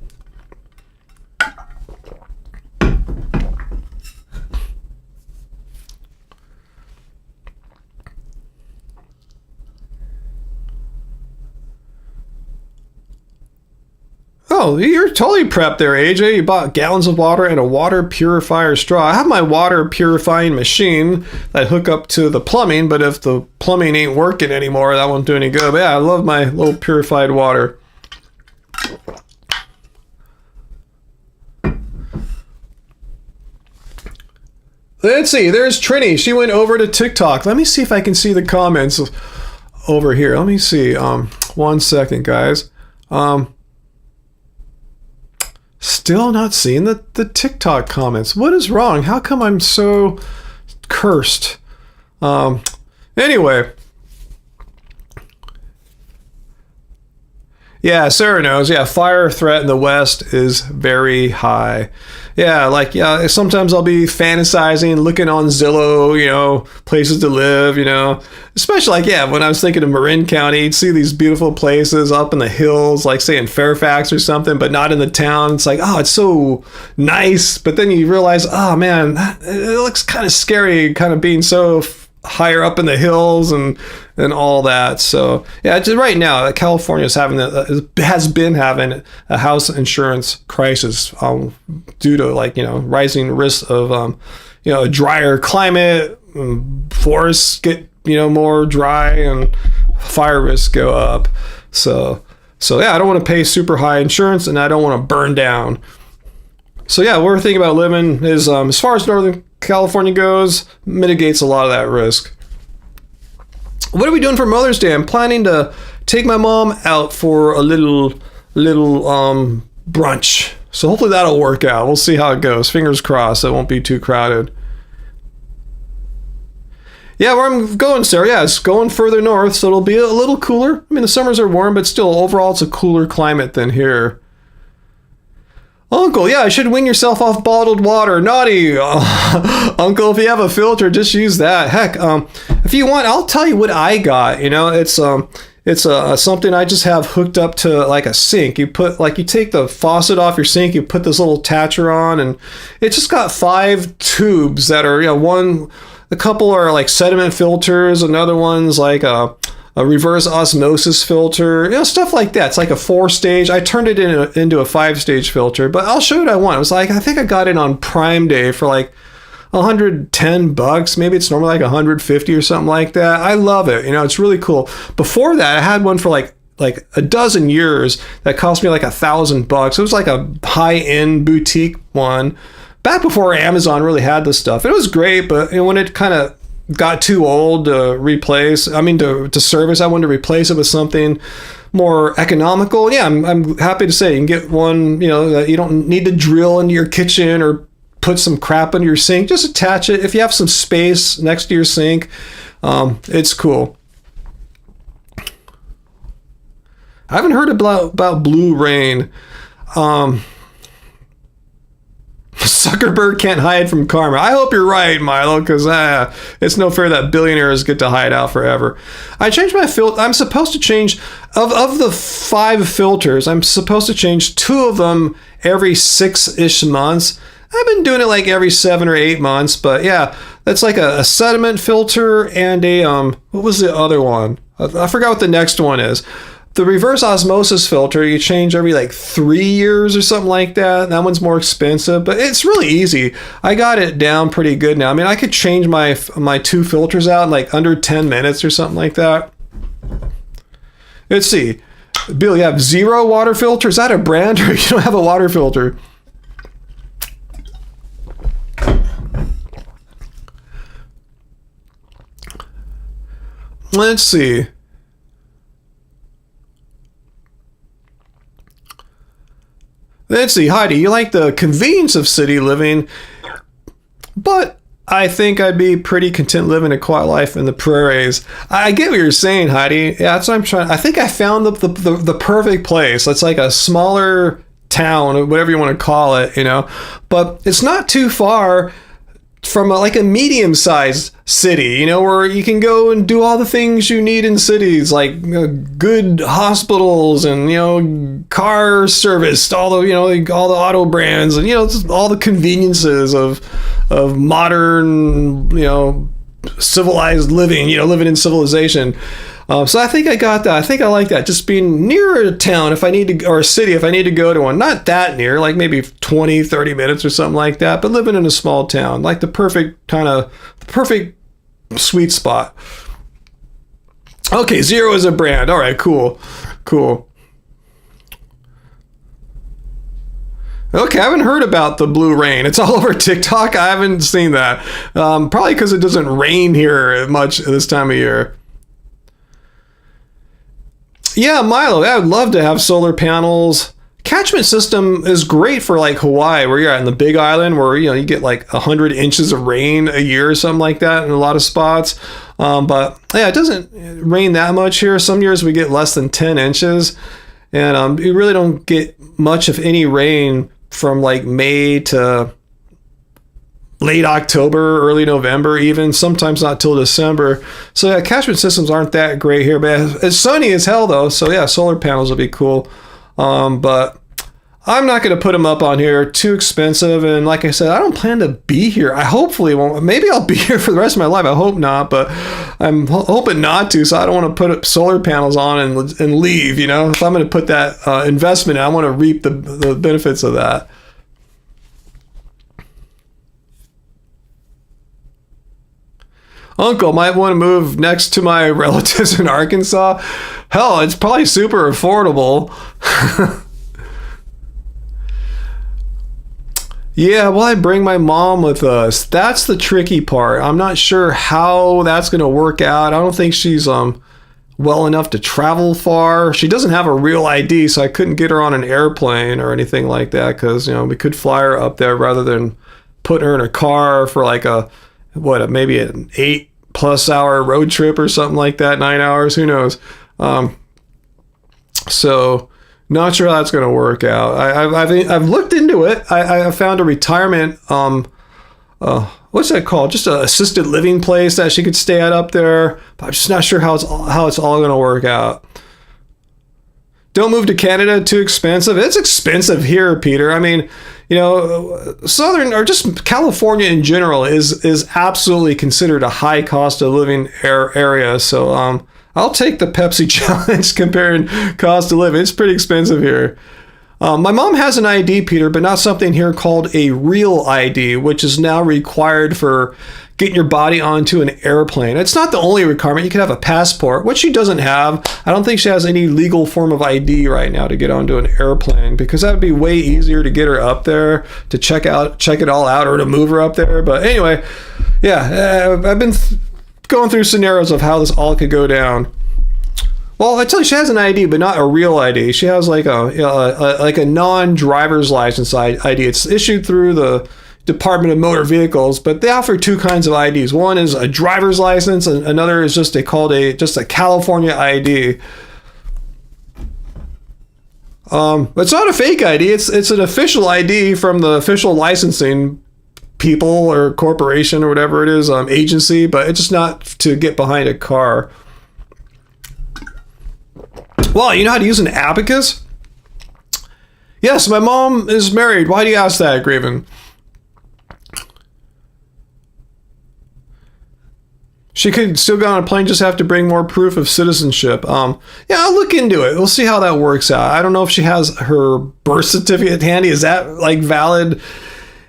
[SPEAKER 1] Oh, you're totally prepped there, AJ. You bought gallons of water and a water purifier straw. I have my water purifying machine that hook up to the plumbing, but if the plumbing ain't working anymore, that won't do any good. But yeah, I love my little purified water. Let's see, there's Trini. She went over to TikTok. Let me see if I can see the comments over here. Let me see. 1 second, guys. Still not seeing the TikTok comments. What is wrong? How come I'm so cursed? Anyway. Yeah, Sarah knows. Yeah, fire threat in the West is very high. Yeah, like, yeah, sometimes I'll be fantasizing, looking on Zillow, places to live, especially like, yeah, when I was thinking of Marin County, you'd see these beautiful places up in the hills, like say in Fairfax or something, but not in the town. It's like, oh, it's so nice. But then you realize, oh man, it looks kind of scary, kind of being so higher up in the hills and all that. So yeah, right now California is has been having a house insurance crisis due to rising risks of a drier climate, forests get more dry, and fire risks go up. So yeah, I don't want to pay super high insurance, and I don't want to burn down. So yeah, what we're thinking about living is, as far as Northern California goes, mitigates a lot of that risk. What are we doing for Mother's Day? I'm planning to take my mom out for a little brunch. So hopefully that'll work out. We'll see how it goes. Fingers crossed it won't be too crowded. Yeah, where I'm going, Sarah, yeah, it's going further north, so it'll be a little cooler. I mean, the summers are warm, but still, overall, it's a cooler climate than here. Uncle, yeah, I should wean yourself off bottled water. Naughty. Uncle, if you have a filter, just use that. Heck, if you want, I'll tell you what I got. It's something I just have hooked up to like a sink. You take the faucet off your sink, you put this little attacher on, and it's just got 5 tubes that are, a couple are like sediment filters, another one's like a reverse osmosis filter, stuff like that. It's like a 4-stage. I turned it into a 5-stage filter, but I'll show you what I want. It was like, I think I got it on Prime Day for like $110. Maybe it's normally like 150 or something like that. I love it. It's really cool. Before that, I had one for like a dozen years that cost me like $1,000. It was like a high-end boutique one back before Amazon really had this stuff. It was great, but when it kind of got too old to service, I wanted to replace it with something more economical. Yeah, I'm happy to say you can get one, that you don't need to drill into your kitchen or put some crap into your sink. Just attach it. If you have some space next to your sink, it's cool. I haven't heard about blue rain. Zuckerberg can't hide from karma. I hope you're right, Milo, because it's no fair that billionaires get to hide out forever. I changed my filter. I'm supposed to change, of the 5 filters, I'm supposed to change 2 of them every 6-ish months. I've been doing it like every 7 or 8 months, but yeah, that's like a sediment filter and what was the other one? I forgot what the next one is. The reverse osmosis filter, you change every like 3 years or something like that. That one's more expensive, but it's really easy. I got it down pretty good now. I mean, I could change my 2 filters out in like under 10 minutes or something like that. Let's see. Bill, you have Zero water filter? Is that a brand, or you don't have a water filter? Let's see. Let's see, Heidi, you like the convenience of city living, but I think I'd be pretty content living a quiet life in the prairies. I get what you're saying, Heidi. Yeah, that's what I'm trying. I think I found the perfect place. It's like a smaller town, whatever you want to call it, but it's not too far from a medium-sized city, where you can go and do all the things you need in cities, like good hospitals and car service, all the all the auto brands, and just all the conveniences of modern civilized living, living in civilization. So I think I got that. I think I like that. Just being near a town if I need to, or a city if I need to go to one. Not that near, like maybe 20, 30 minutes or something like that, but living in a small town, like the perfect sweet spot. Okay, Zero is a brand. All right, cool. Okay, I haven't heard about the blue rain. It's all over TikTok. I haven't seen that. Probably because it doesn't rain here much this time of year. Yeah, Milo, I would love to have solar panels. Catchment system is great for like Hawaii, where you're at in the Big Island, where you get like 100 inches of rain a year or something like that in a lot of spots. But yeah, it doesn't rain that much here. Some years we get less than 10 inches. And you really don't get much of any rain from like May to late October, early November, even sometimes not till December. So yeah, catchment systems aren't that great here, but it's sunny as hell though. So yeah, solar panels would be cool. But I'm not going to put them up on here. Too expensive. And like I said, I don't plan to be here. I hopefully won't. Maybe I'll be here for the rest of my life. I hope not, but I'm hoping not to. So I don't want to put solar panels on and leave, you know. If I'm going to put that investment in, I want to reap the benefits of that. Uncle might want to move next to my relatives in Arkansas. Hell, it's probably super affordable. Yeah, well, I bring my mom with us. That's the tricky part. I'm not sure how that's going to work out. I don't think she's well enough to travel far. She doesn't have a real ID, so I couldn't get her on an airplane or anything like that because, you know, we could fly her up there rather than put her in a car for like maybe an 8+ hour road trip or something like that, 9 hours, who knows. So not sure how that's going to work out. I've looked into it. I found a retirement, what's that called? Just an assisted living place that she could stay at up there. But I'm just not sure how it's all going to work out. Don't move to Canada, too expensive. It's expensive here, Peter. I mean, you know, Southern or just California in general is absolutely considered a high cost of living area. So I'll take the Pepsi challenge comparing cost of living. It's pretty expensive here. My mom has an ID, Peter, but not something here called a real ID, which is now required for getting your body onto an airplane. It's not the only requirement. You can have a passport, which she doesn't have. I don't think she has any legal form of ID right now to get onto an airplane because that would be way easier to get her up there, to check it all out, or to move her up there. But anyway, yeah, I've been going through scenarios of how this all could go down. Well, I tell you, she has an ID, but not a real ID. She has like a non-driver's license ID. It's issued through the Department of Motor Vehicles, but they offer two kinds of IDs. One is a driver's license, and another is just a California ID. It's not a fake ID. It's an official ID from the official licensing people or corporation or whatever it is, agency, but it's just not to get behind a car. Well, you know how to use an abacus? Yes, my mom is married. Why do you ask that, Graven? She could still go on a plane, just have to bring more proof of citizenship. Yeah, I'll look into it. We'll see how that works out. I don't know if she has her birth certificate handy. Is that like valid?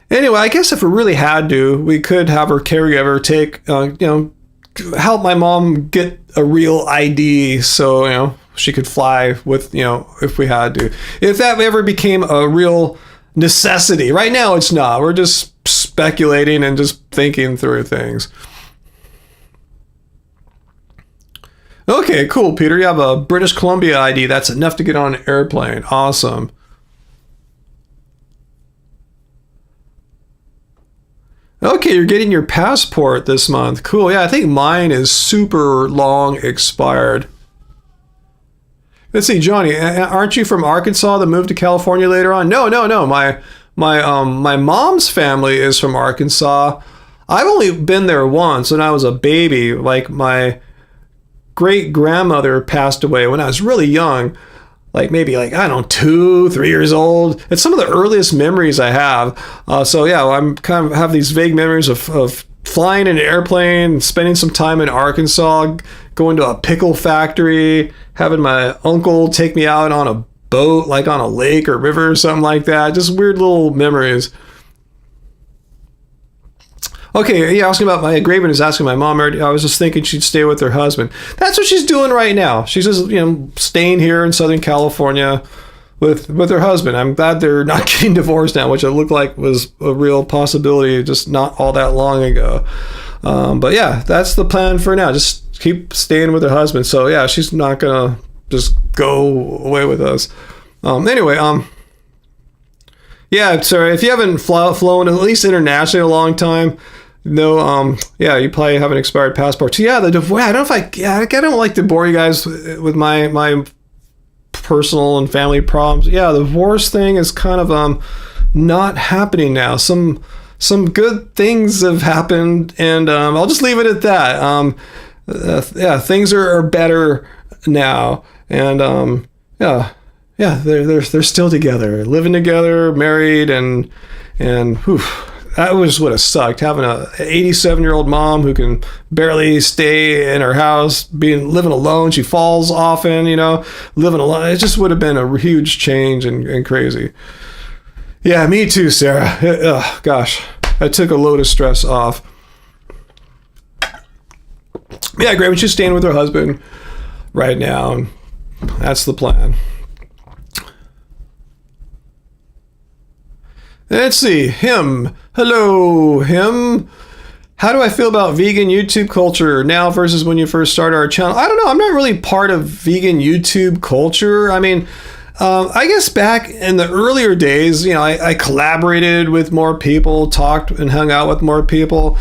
[SPEAKER 1] Anyway, I guess if we really had to, we could have her caregiver take, help my mom get a real ID so, she could fly with, if we had to. If that ever became a real necessity. Right now, it's not. We're just speculating and just thinking through things. Okay, cool, Peter. You have a British Columbia ID. That's enough to get on an airplane. Awesome. Okay, you're getting your passport this month. Cool. Yeah, I think mine is super long expired. Let's see, Johnny, aren't you from Arkansas that moved to California later on? No. My mom's family is from Arkansas. I've only been there once when I was a baby. Like my great grandmother passed away when I was really young, maybe 2, 3 years old. It's some of the earliest memories I have. So yeah, I'm kind of have these vague memories of flying in an airplane, spending some time in Arkansas, going to a pickle factory, having my uncle take me out on a boat, like on a lake or river or something like that. Just weird little memories. Okay, yeah, Graven is asking my mom. I was just thinking she'd stay with her husband. That's what she's doing right now. She's just, staying here in Southern California with her husband. I'm glad they're not getting divorced now, which it looked like was a real possibility just not all that long ago. But yeah, that's the plan for now. Just keep staying with her husband. So yeah, she's not gonna just go away with us. Yeah, sorry, if you haven't flown at least internationally in a long time, no, you probably have an expired passport. So yeah, I don't know if I don't like to bore you guys with my personal and family problems. Yeah, the divorce thing is kind of not happening now. Some good things have happened, and I'll just leave it at that. Yeah, things are better now, and they're still together, living together, married, and whew, that would have sucked, having a 87-year-old mom who can barely stay in her house, living alone. She falls often, living alone. It just would have been a huge change and crazy. Yeah, me too, Sarah. Gosh, I took a load of stress off. Yeah, Graven, she's staying with her husband right now, and that's the plan. Let's see, him. Hello, him. How do I feel about vegan YouTube culture now versus when you first started our channel? I don't know. I'm not really part of vegan YouTube culture. I mean, I guess back in the earlier days, I collaborated with more people, talked and hung out with more people.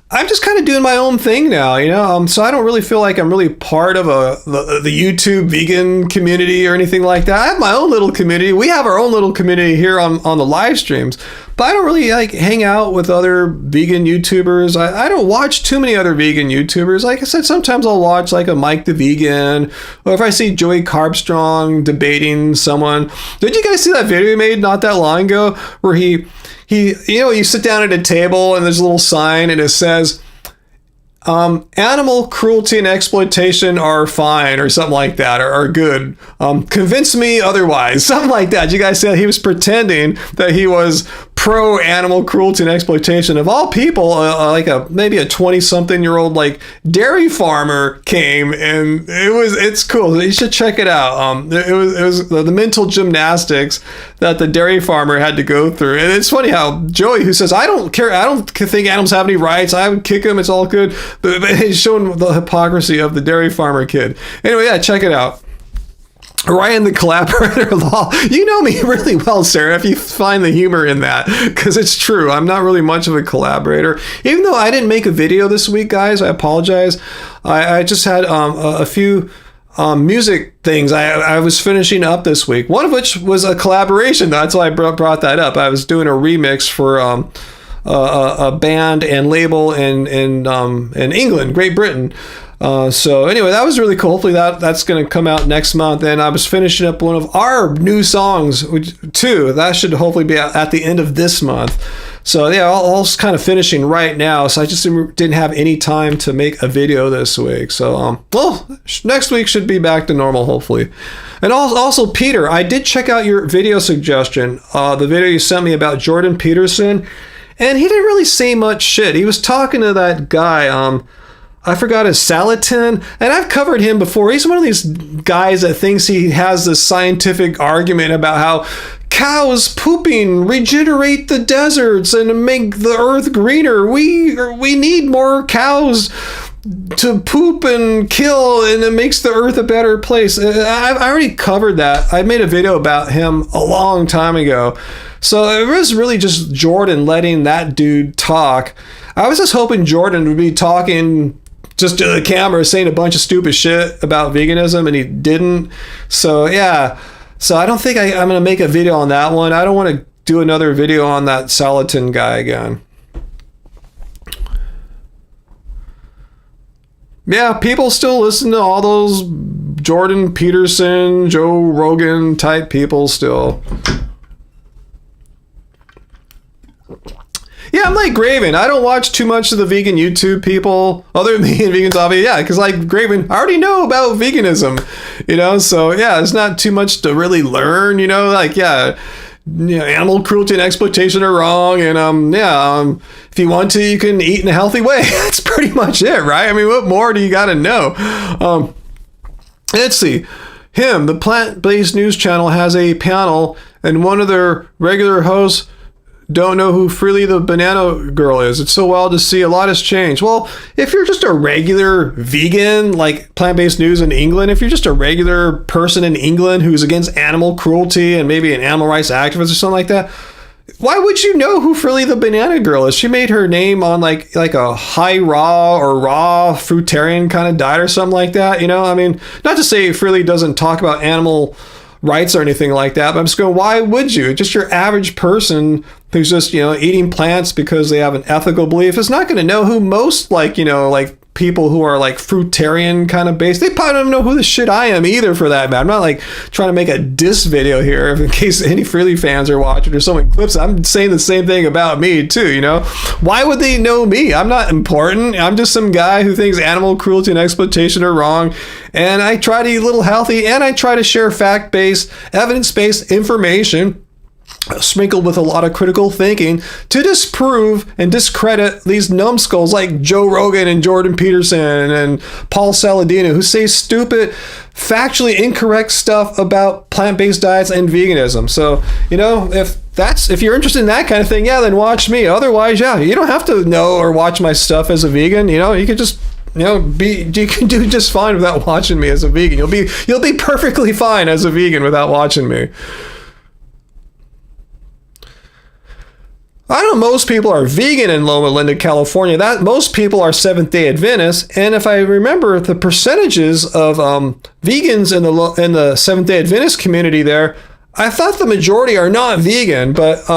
[SPEAKER 1] I'm just kind of doing my own thing now, so I don't really feel like I'm really part of the YouTube vegan community or anything like that. I have my own little community. We have our own little community here on the live streams, but I don't really hang out with other vegan YouTubers. I don't watch too many other vegan YouTubers. Like I said, sometimes I'll watch a Mike the Vegan, or if I see Joey Carbstrong debating someone. Did you guys see that video he made not that long ago where he you sit down at a table and there's a little sign and it says, animal cruelty and exploitation are fine, or something like that, or are good. Convince me otherwise, something like that. You guys said he was pretending that he was pro animal cruelty and exploitation. Of all people, maybe a 20-something-year-old dairy farmer came, and it's cool. You should check it out. It was the mental gymnastics that the dairy farmer had to go through. And it's funny how Joey, who says, I don't care, I don't think animals have any rights, I would kick them, it's all good. But he's showing the hypocrisy of the dairy farmer kid. Anyway, yeah, check it out. Ryan, the collaborator law. You know me really well, Sarah, if you find the humor in that, because it's true. I'm not really much of a collaborator. Even though I didn't make a video this week, guys, I apologize. I just had a few music things I was finishing up this week, one of which was a collaboration. That's why I brought that up. I was doing a remix for a band and label in England, Great Britain. So anyway, that was really cool. Hopefully that's going to come out next month. And I was finishing up one of our new songs too. That should hopefully be at the end of this month. So yeah, all kind of finishing right now. So I just didn't have any time to make a video this week. So next week should be back to normal, hopefully. And also, Peter, I did check out your video suggestion, the video you sent me about Jordan Peterson, and he didn't really say much shit. He was talking to that guy, I forgot his Salatin, and I've covered him before. He's one of these guys that thinks he has this scientific argument about how cows pooping regenerate the deserts and make the earth greener. We need more cows to poop and kill, and it makes the earth a better place. I already covered that. I made a video about him a long time ago. So it was really just Jordan letting that dude talk. I was just hoping Jordan would be talking just to the camera, saying a bunch of stupid shit about veganism, and he didn't. So yeah. So I don't think I'm going to make a video on that one. I don't want to do another video on that Salatin guy again. Yeah, people still listen to all those Jordan Peterson, Joe Rogan type people still. Yeah, I'm like Graven. I don't watch too much of the vegan YouTube people, other than vegan vegans, obviously. Yeah, because like Graven, I already know about veganism, so yeah, it's not too much to really learn, animal cruelty and exploitation are wrong, and if you want to, you can eat in a healthy way. That's pretty much it, right? I mean, what more do you got to know? Let's see. The plant-based news channel, has a panel, and one of their regular hosts don't know who Freely the Banana Girl is. It's so wild to see. A lot has changed. Well, if you're just a regular vegan, like plant-based news in England, if you're just a regular person in England who's against animal cruelty and maybe an animal rights activist or something like that, why would you know who Freely the Banana Girl is? She made her name on like a high raw or raw fruitarian kind of diet or something like that. I mean, not to say Freely doesn't talk about animal rights or anything like that. But I'm just going, why would you? Just your average person who's just, eating plants because they have an ethical belief is not going to know who most like people who are like fruitarian kind of based. They probably don't even know who the shit I am either, for that matter. I'm not like trying to make a diss video here in case any Freely fans are watching or someone clips. I'm saying the same thing about me too, Why would they know me? I'm not important. I'm just some guy who thinks animal cruelty and exploitation are wrong. And I try to eat a little healthy, and I try to share fact-based, evidence-based information sprinkled with a lot of critical thinking to disprove and discredit these numbskulls like Joe Rogan and Jordan Peterson and Paul Saladino, who say stupid, factually incorrect stuff about plant-based diets and veganism. So, if you're interested in that kind of thing, yeah, then watch me. Otherwise, yeah, you don't have to know or watch my stuff as a vegan. You can just you can do just fine without watching me as a vegan. You'll be perfectly fine as a vegan without watching me. I know most people are vegan in Loma Linda, California. That most people are Seventh-day Adventists, and if I remember the percentages of vegans in the Seventh-day Adventist community there, I thought the majority are not vegan. But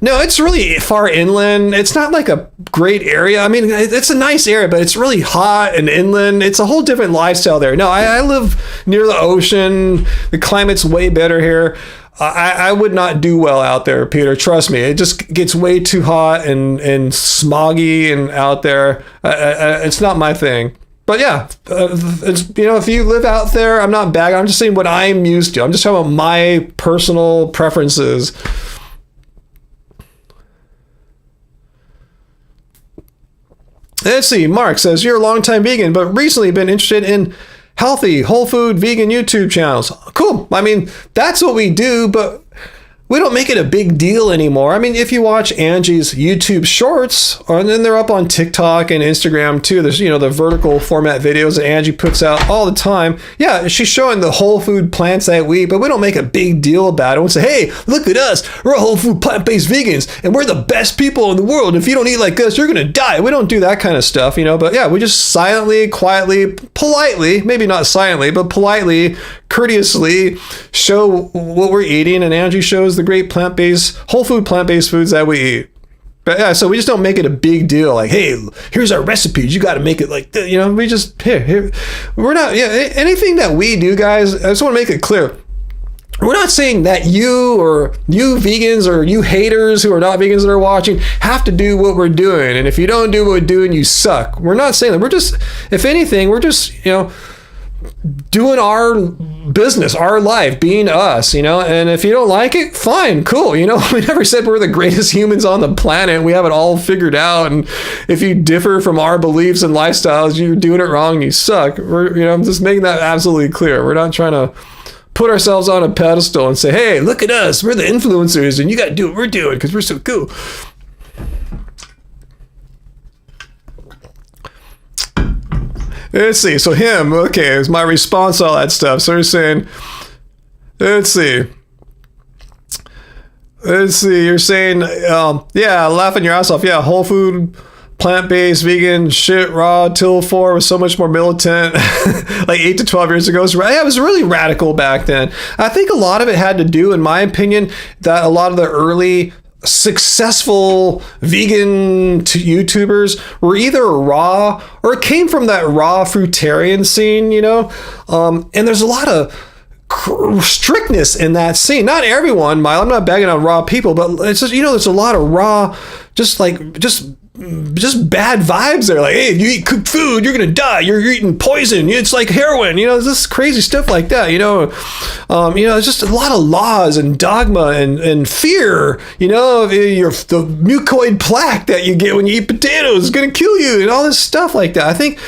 [SPEAKER 1] no, it's really far inland. It's not like a great area. I mean, it's a nice area, but it's really hot and inland. It's a whole different lifestyle there. No, I live near the ocean. The climate's way better here. I would not do well out there, Peter. Trust me. It just gets way too hot and smoggy and out there. It's not my thing. But yeah, if you live out there, I'm not bagging. I'm just saying what I'm used to. I'm just talking about my personal preferences. Let's see. Mark says, you're a longtime vegan, but recently been interested in healthy, whole food, vegan YouTube channels. Cool. I mean, that's what we do, but we don't make it a big deal anymore. I mean, if you watch Angie's YouTube shorts, and then they're up on TikTok and Instagram too. There's, the vertical format videos that Angie puts out all the time. Yeah, she's showing the whole food plants that we eat, but we don't make a big deal about it. We say, hey, look at us. We're whole food plant-based vegans, and we're the best people in the world. If you don't eat like us, you're going to die. We don't do that kind of stuff, But yeah, we just silently, quietly, politely, maybe not silently, but politely, courteously show what we're eating, and Angie shows the great plant-based, whole food plant-based foods that we eat. But yeah, so we just don't make it a big deal. Like, hey, here's our recipes. You got to make it like this. We just, here. We're not, anything that we do, guys, I just want to make it clear. We're not saying that you vegans or you haters who are not vegans that are watching have to do what we're doing. And if you don't do what we're doing, you suck. We're not saying that. We're just, if anything, we're just, doing our business, our life, being us, and if you don't like it, fine, cool. We never said we're the greatest humans on the planet. We have it all figured out. And if you differ from our beliefs and lifestyles, you're doing it wrong and you suck. I'm just making that absolutely clear. We're not trying to put ourselves on a pedestal and say, hey, look at us. We're the influencers and you got to do what we're doing because we're so cool. Let's see. So okay, is my response to all that stuff. So you're saying, let's see. You're saying, yeah, laughing your ass off. Yeah, whole food, plant-based, vegan, shit, raw, till 4 was so much more militant, like 8 to 12 years ago. It was really radical back then. I think a lot of it had to do, in my opinion, that a lot of the early successful vegan YouTubers were either raw or came from that raw fruitarian scene, and there's a lot of strictness in that scene. Not everyone, I'm not bagging on raw people, but it's just, there's a lot of raw, just bad vibes there. Like, hey, if you eat cooked food, you're gonna die. You're eating poison. It's like heroin. This crazy stuff like that. It's just a lot of laws and dogma and fear. The mucoid plaque that you get when you eat potatoes is gonna kill you, and all this stuff like that. I think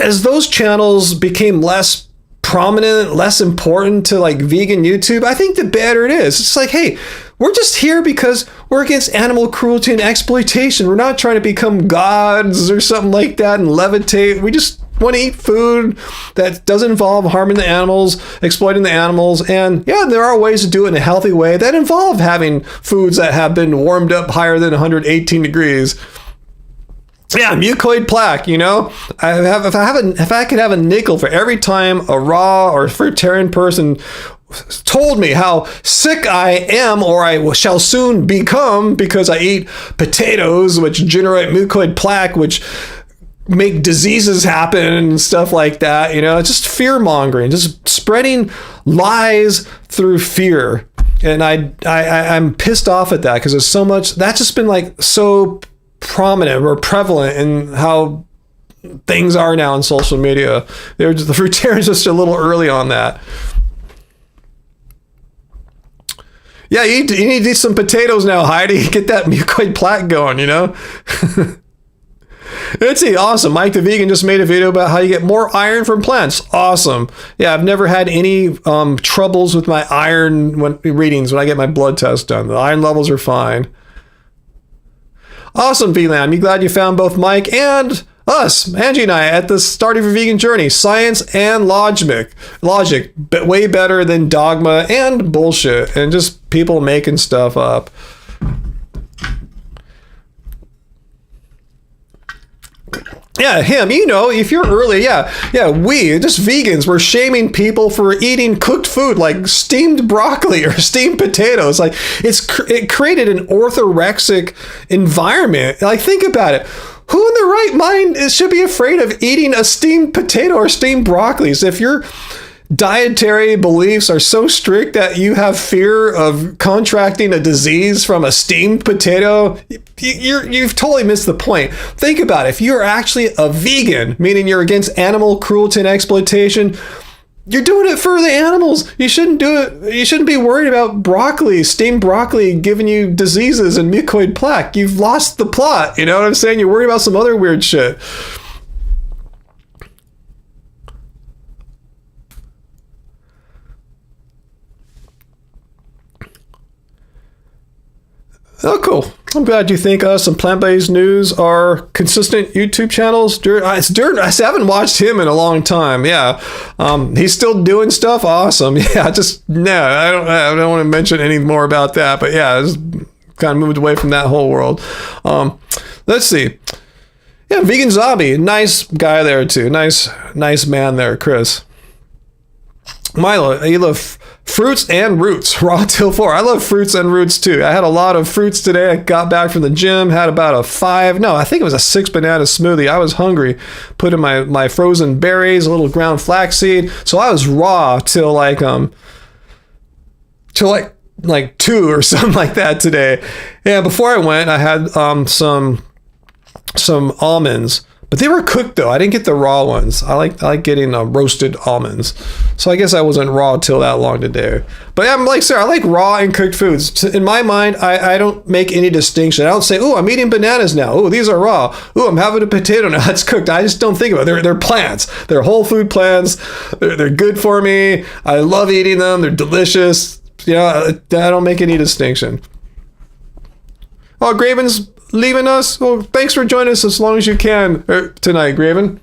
[SPEAKER 1] as those channels became less prominent, less important to like vegan YouTube, I think the better it is. It's like, hey, we're just here because we're against animal cruelty and exploitation. We're not trying to become gods or something like that and levitate. We just want to eat food that doesn't involve harming the animals, exploiting the animals. And yeah, there are ways to do it in a healthy way that involve having foods that have been warmed up higher than 118 degrees. Yeah, mucoid plaque, if I could have a nickel for every time a raw or fruitarian person told me how sick I am, or I shall soon become, because I eat potatoes, which generate mucoid plaque, which make diseases happen and stuff like that. You know, it's just fear mongering, just spreading lies through fear. And I'm pissed off at that, because there's so much that's just been like so prominent or prevalent in how things are now on social media. The Fruitarian's just a little early on that. Yeah, you need to eat some potatoes now, Heidi. Get that mucoid plaque going, you know? Let's see, awesome. Mike the Vegan just made a video about how you get more iron from plants. Awesome. Yeah, I've never had any troubles with my iron readings when I get my blood test done. The iron levels are fine. Awesome, VLAN. I'm glad you found both Mike and us, Angie and I, at the start of your vegan journey. Science and logic, but way better than dogma and bullshit and just people making stuff up. Yeah, him, you know, if you're early, we, just vegans, we're shaming people for eating cooked food like steamed broccoli or steamed potatoes. Like, it created an orthorexic environment. Like, think about it. Who in their right mind should be afraid of eating a steamed potato or steamed broccoli? If your dietary beliefs are so strict that you have fear of contracting a disease from a steamed potato, you've totally missed the point. Think about it. If you're actually a vegan, meaning you're against animal cruelty and exploitation, you're doing it for the animals. You shouldn't do it. You shouldn't be worried about steamed broccoli giving you diseases and mucoid plaque. You've lost the plot. You know what I'm saying? You're worried about some other weird shit. Oh, cool. I'm glad you think us and plant-based news are consistent YouTube channels. I haven't watched him in a long time. Yeah. He's still doing stuff. Awesome. Yeah. I don't want to mention any more about that, but yeah, I just kind of moved away from that whole world. Let's see. Yeah. Vegan Zombie. Nice guy there too. Nice man there, Chris. Milo, you love fruits and roots, raw till 4. I love fruits and roots too. I had a lot of fruits today. I got back from the gym, had about I think it was a 6 banana smoothie. I was hungry. Put in my frozen berries, a little ground flaxseed. So I was raw till like 2 or something like that today. Yeah, before I went, I had some almonds. But they were cooked though. I didn't get the raw ones. I like getting roasted almonds. So I guess I wasn't raw till that long today. But I'm like, sir, I like raw and cooked foods. In my mind, I don't make any distinction. I don't say, oh, I'm eating bananas now. Oh, these are raw. Oh, I'm having a potato now. It's cooked. I just don't think about it. They're plants. They're whole food plants. They're good for me. I love eating them. They're delicious. You know, I don't make any distinction. Oh, Graven's leaving us. Well, thanks for joining us as long as you can tonight, Graven.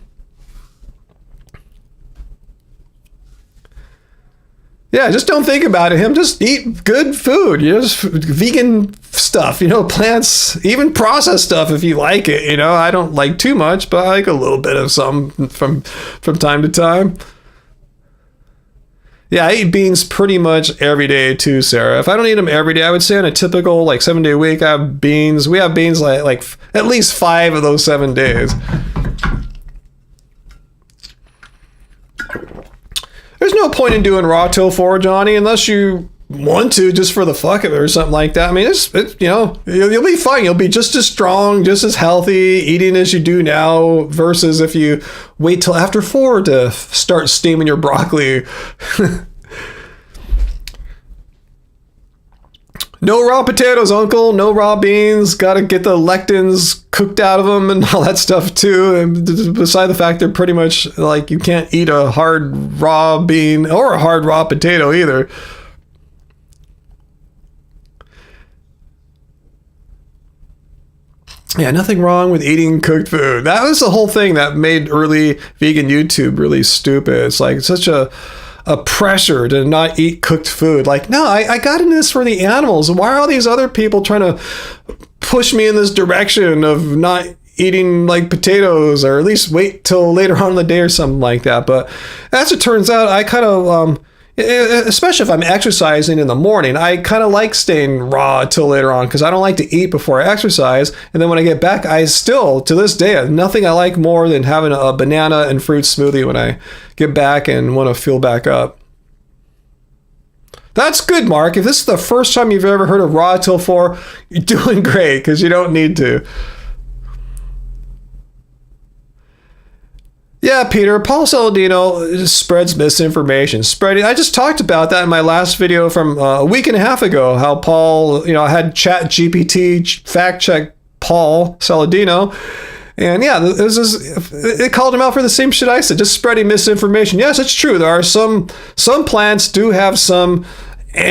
[SPEAKER 1] Yeah, just don't think about it. Just eat good food. You know, just vegan stuff. You know, plants, even processed stuff if you like it. You know, I don't like too much, but I like a little bit of some from time to time. Yeah, I eat beans pretty much every day too, Sarah. If I don't eat them every day, I would say on a typical 7-day week, I have beans. We have beans like at least 5 of those 7 days. There's no point in doing raw till 4, Johnny, unless you want to, just for the fuck of it or something like that. I mean, it's you know, you'll be fine. You'll be just as strong, just as healthy eating as you do now versus if you wait till after 4 to start steaming your broccoli. No raw potatoes, uncle. No raw beans. Gotta get the lectins cooked out of them and all that stuff too. And beside the fact they're pretty much like you can't eat a hard raw bean or a hard raw potato either. Yeah, nothing wrong with eating cooked food. That was the whole thing that made early vegan YouTube really stupid. It's like such a pressure to not eat cooked food. Like, no, I got into this for the animals. Why are all these other people trying to push me in this direction of not eating like potatoes, or at least wait till later on in the day or something like that? But as it turns out, I kind of, especially if I'm exercising in the morning, I kind of like staying raw till later on because I don't like to eat before I exercise. And then when I get back, I still, to this day, have nothing I like more than having a banana and fruit smoothie when I get back and want to fuel back up. That's good, Mark. If this is the first time you've ever heard of raw till 4, you're doing great because you don't need to. Yeah, Peter, Paul Saladino spreads misinformation. I just talked about that in my last video from a week and a half ago, how Paul, I had ChatGPT fact check Paul Saladino. And yeah, it called him out for the same shit I said, just spreading misinformation. Yes, it's true. There are some plants do have some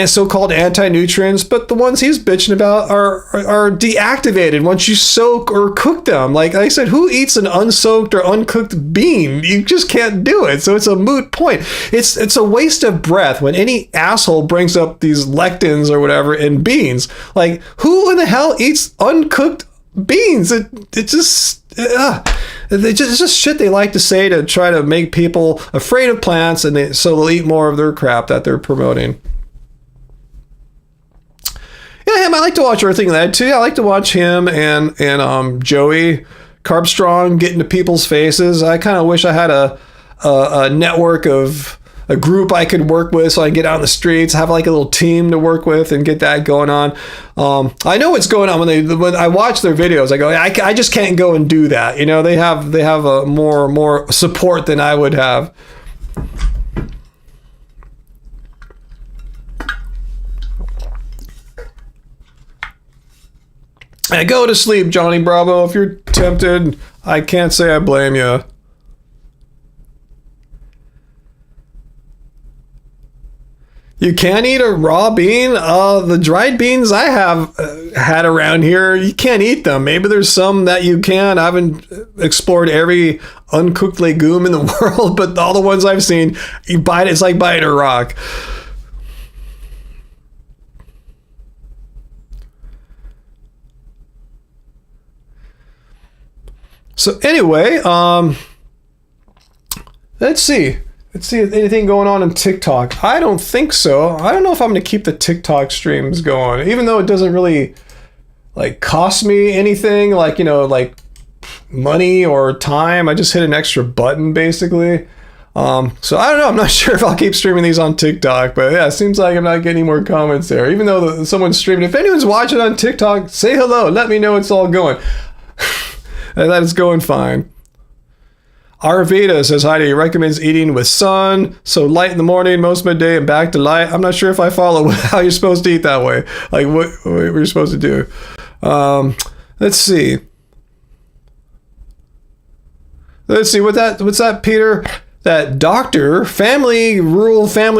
[SPEAKER 1] so-called anti-nutrients, but the ones he's bitching about are deactivated once you soak or cook them. Like I said, who eats an unsoaked or uncooked bean? You just can't do it. So it's a moot point. It's a waste of breath when any asshole brings up these lectins or whatever in beans. Like, who in the hell eats uncooked beans? It's just shit they like to say to try to make people afraid of plants, and so they'll eat more of their crap that they're promoting. Yeah, I like to watch everything like that too. I like to watch him and Joey Carbstrong get into people's faces. I kind of wish I had a network of a group I could work with so I can get out in the streets, have like a little team to work with and get that going on. I know what's going on when I watch their videos. I go, I just can't go and do that. They have a more support than I would have. Go to sleep, Johnny Bravo. If you're tempted, I can't say I blame you. You can't eat a raw bean? The dried beans I have had around here, you can't eat them. Maybe there's some that you can. I haven't explored every uncooked legume in the world, but all the ones I've seen, you bite it, it's like biting a rock. So anyway, let's see anything going on TikTok. I don't think so. I don't know if I'm going to keep the TikTok streams going, even though it doesn't really cost me anything, like money or time. I just hit an extra button basically. So I don't know. I'm not sure if I'll keep streaming these on TikTok, but yeah, it seems like I'm not getting any more comments there, even though someone's streaming. If anyone's watching on TikTok, say hello. Let me know it's all going. And that is going fine. Arvita says, Heidi recommends eating with sun, so light in the morning, most midday, and back to light. I'm not sure if I follow how you're supposed to eat that way, like what you're supposed to do. Let's see. What's that, Peter? That doctor, family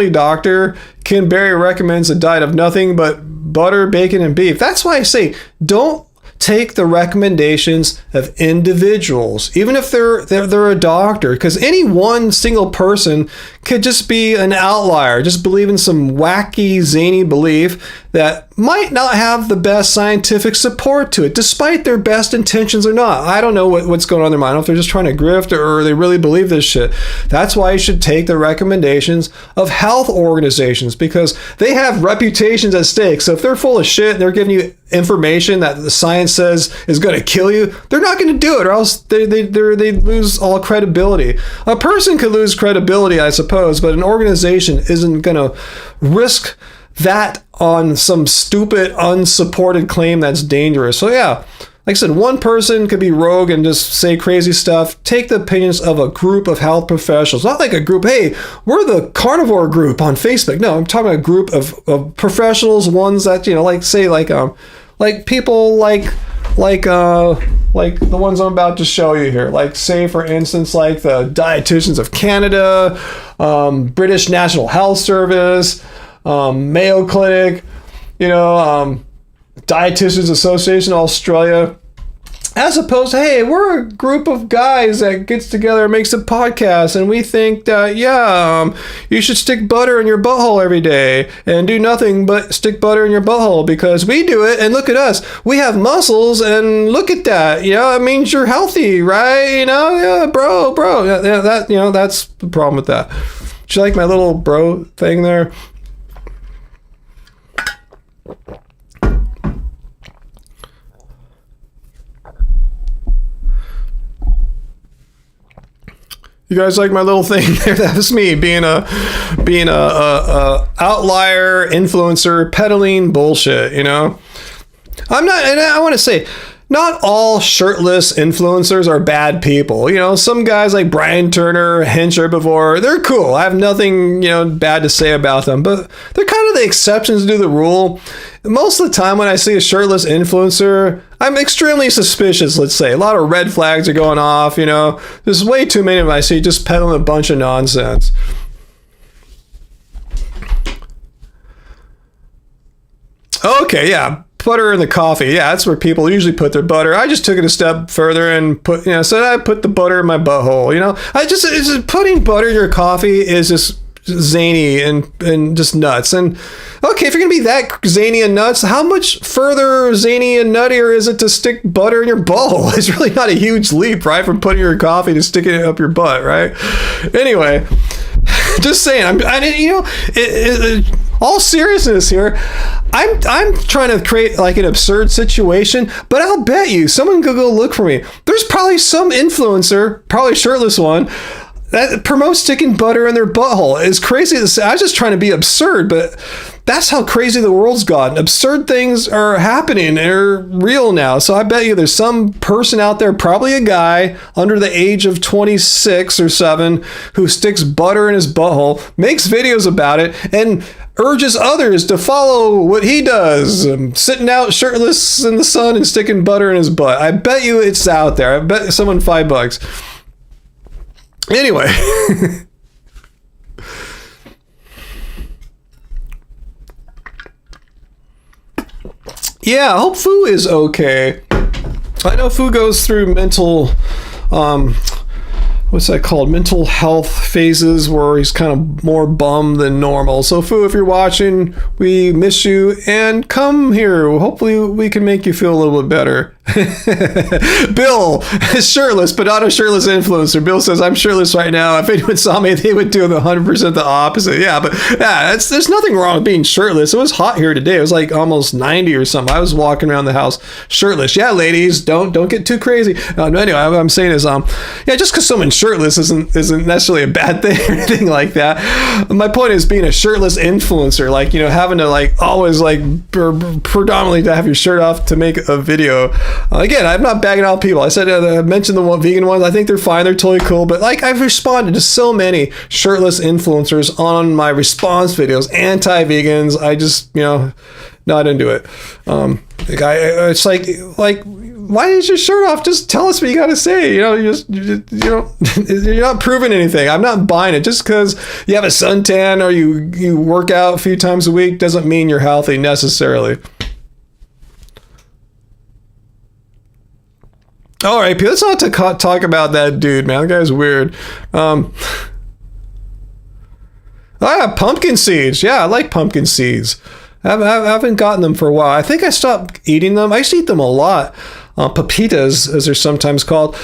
[SPEAKER 1] doctor, Ken Berry recommends a diet of nothing but butter, bacon, and beef. That's why I say, don't take the recommendations of individuals, even if they're a doctor, because any one single person could just be an outlier, just believe in some wacky, zany belief that might not have the best scientific support to it, despite their best intentions or not. I don't know what's going on in their mind. I don't know if they're just trying to grift or they really believe this shit. That's why you should take the recommendations of health organizations, because they have reputations at stake. So if they're full of shit and they're giving you information that the science says is going to kill you, they're not going to do it, or else they lose all credibility. A person could lose credibility, I suppose, but an organization isn't going to risk that on some stupid, unsupported claim that's dangerous. So yeah, like I said, one person could be rogue and just say crazy stuff. Take the opinions of a group of health professionals, not like a group, hey, we're the carnivore group on Facebook. No, I'm talking about a group of professionals, ones that, like people like the ones I'm about to show you here. Like, say, for instance, like the Dietitians of Canada, British National Health Service, Mayo Clinic, Dietitians Association of Australia, as opposed to, hey, we're a group of guys that gets together and makes a podcast, and we think that, you should stick butter in your butthole every day and do nothing but stick butter in your butthole because we do it, and look at us. We have muscles, and look at that. It means you're healthy, right? Yeah, bro. Yeah, that's the problem with that. Do you like my little bro thing there? You guys like my little thing there? That was me being a outlier influencer peddling bullshit, you know? I'm not, and I want to say, not all shirtless influencers are bad people. You know, some guys like Brian Turner, Hench Herbivore, they're cool. I have nothing, you know, bad to say about them, but they're kind of the exceptions to the rule. Most of the time when I see a shirtless influencer, I'm extremely suspicious, let's say. A lot of red flags are going off, you know. There's way too many of them I see just peddling a bunch of nonsense. Okay, yeah. Butter in the coffee. Yeah, that's where people usually put their butter. I just took it a step further and put, you know, so I put the butter in my butthole, you know. It's just putting butter in your coffee is just zany and just nuts. And okay, if you're gonna be that zany and nuts, how much further zany and nuttier is it to stick butter in your butthole? It's really not a huge leap, right, from putting your coffee to sticking it up your butt, right? Anyway, just saying. All seriousness here, I'm trying to create like an absurd situation, but I'll bet you someone could go look for me. There's probably some influencer, probably a shirtless one, that promotes sticking butter in their butthole. It's crazy to say. I was just trying to be absurd, but that's how crazy the world's gotten. Absurd things are happening. They're real now. So I bet you there's some person out there, probably a guy under the age of 26 or 7, who sticks butter in his butthole, makes videos about it, and urges others to follow what he does, sitting out shirtless in the sun and sticking butter in his butt. I bet you it's out there. I bet someone $5. Anyway. Yeah, I hope Fu is okay. I know Fu goes through mental, what's that called? Mental health phases where he's kind of more bummed than normal. So Fu, if you're watching, we miss you and come here. Hopefully we can make you feel a little bit better. Bill is shirtless, but not a shirtless influencer. Bill says, I'm shirtless right now. If anyone saw me, they would do 100% the opposite. Yeah, but yeah, there's nothing wrong with being shirtless. It was hot here today. It was like almost 90 or something. I was walking around the house shirtless. Yeah, ladies, don't get too crazy. Anyway, what I'm saying is, yeah, just because someone's shirtless isn't necessarily a bad thing or anything like that. My point is being a shirtless influencer, like, you know, having to like always like predominantly to have your shirt off to make a video. Again, I'm not bagging out people. I said I mentioned the vegan ones. I think they're fine. They're totally cool. But like I've responded to so many shirtless influencers on my response videos, anti-vegans. I just, you know, not into it. It's like why is your shirt off? Just tell us what you got to say. You know, you're not proving anything. I'm not buying it. Just because you have a suntan or you work out a few times a week doesn't mean you're healthy necessarily. All right, let's not talk about that dude, man. That guy's weird. Pumpkin seeds. Yeah, I like pumpkin seeds. I haven't gotten them for a while. I think I stopped eating them. I used to eat them a lot. Pepitas, as they're sometimes called,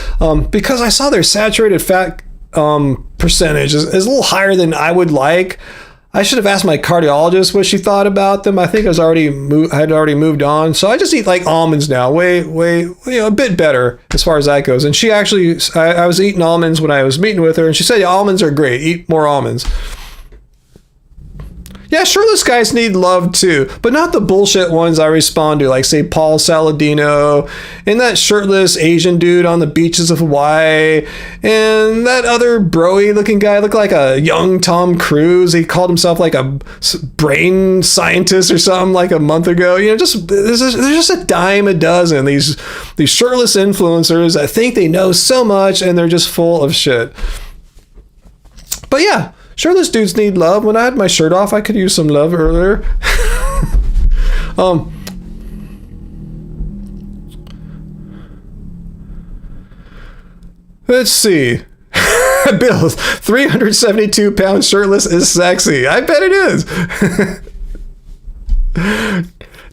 [SPEAKER 1] because I saw their saturated fat percentage is a little higher than I would like. I should have asked my cardiologist what she thought about them. I think I had already moved on. So I just eat like almonds now, way, you know, a bit better as far as that goes. And she actually, I was eating almonds when I was meeting with her, and she said, yeah, almonds are great. Eat more almonds. Yeah, shirtless guys need love too, but not the bullshit ones I respond to, like say Paul Saladino, and that shirtless Asian dude on the beaches of Hawaii, and that other broy looking guy looked like a young Tom Cruise. He called himself like a brain scientist or something like a month ago. You know, there's just a dime a dozen. These shirtless influencers, I think they know so much and they're just full of shit. But yeah. Shirtless dudes need love. When I had my shirt off, I could use some love earlier. Let's see. Bill, 372 pounds shirtless is sexy. I bet it is.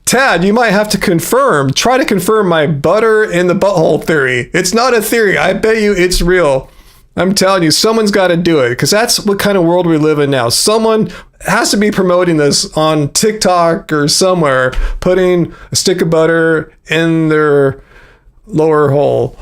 [SPEAKER 1] Tad, you might have to try to confirm my butter in the butthole theory. It's not a theory. I bet you it's real. I'm telling you, someone's got to do it, because that's what kind of world we live in now. Someone has to be promoting this on TikTok or somewhere, putting a stick of butter in their lower hole.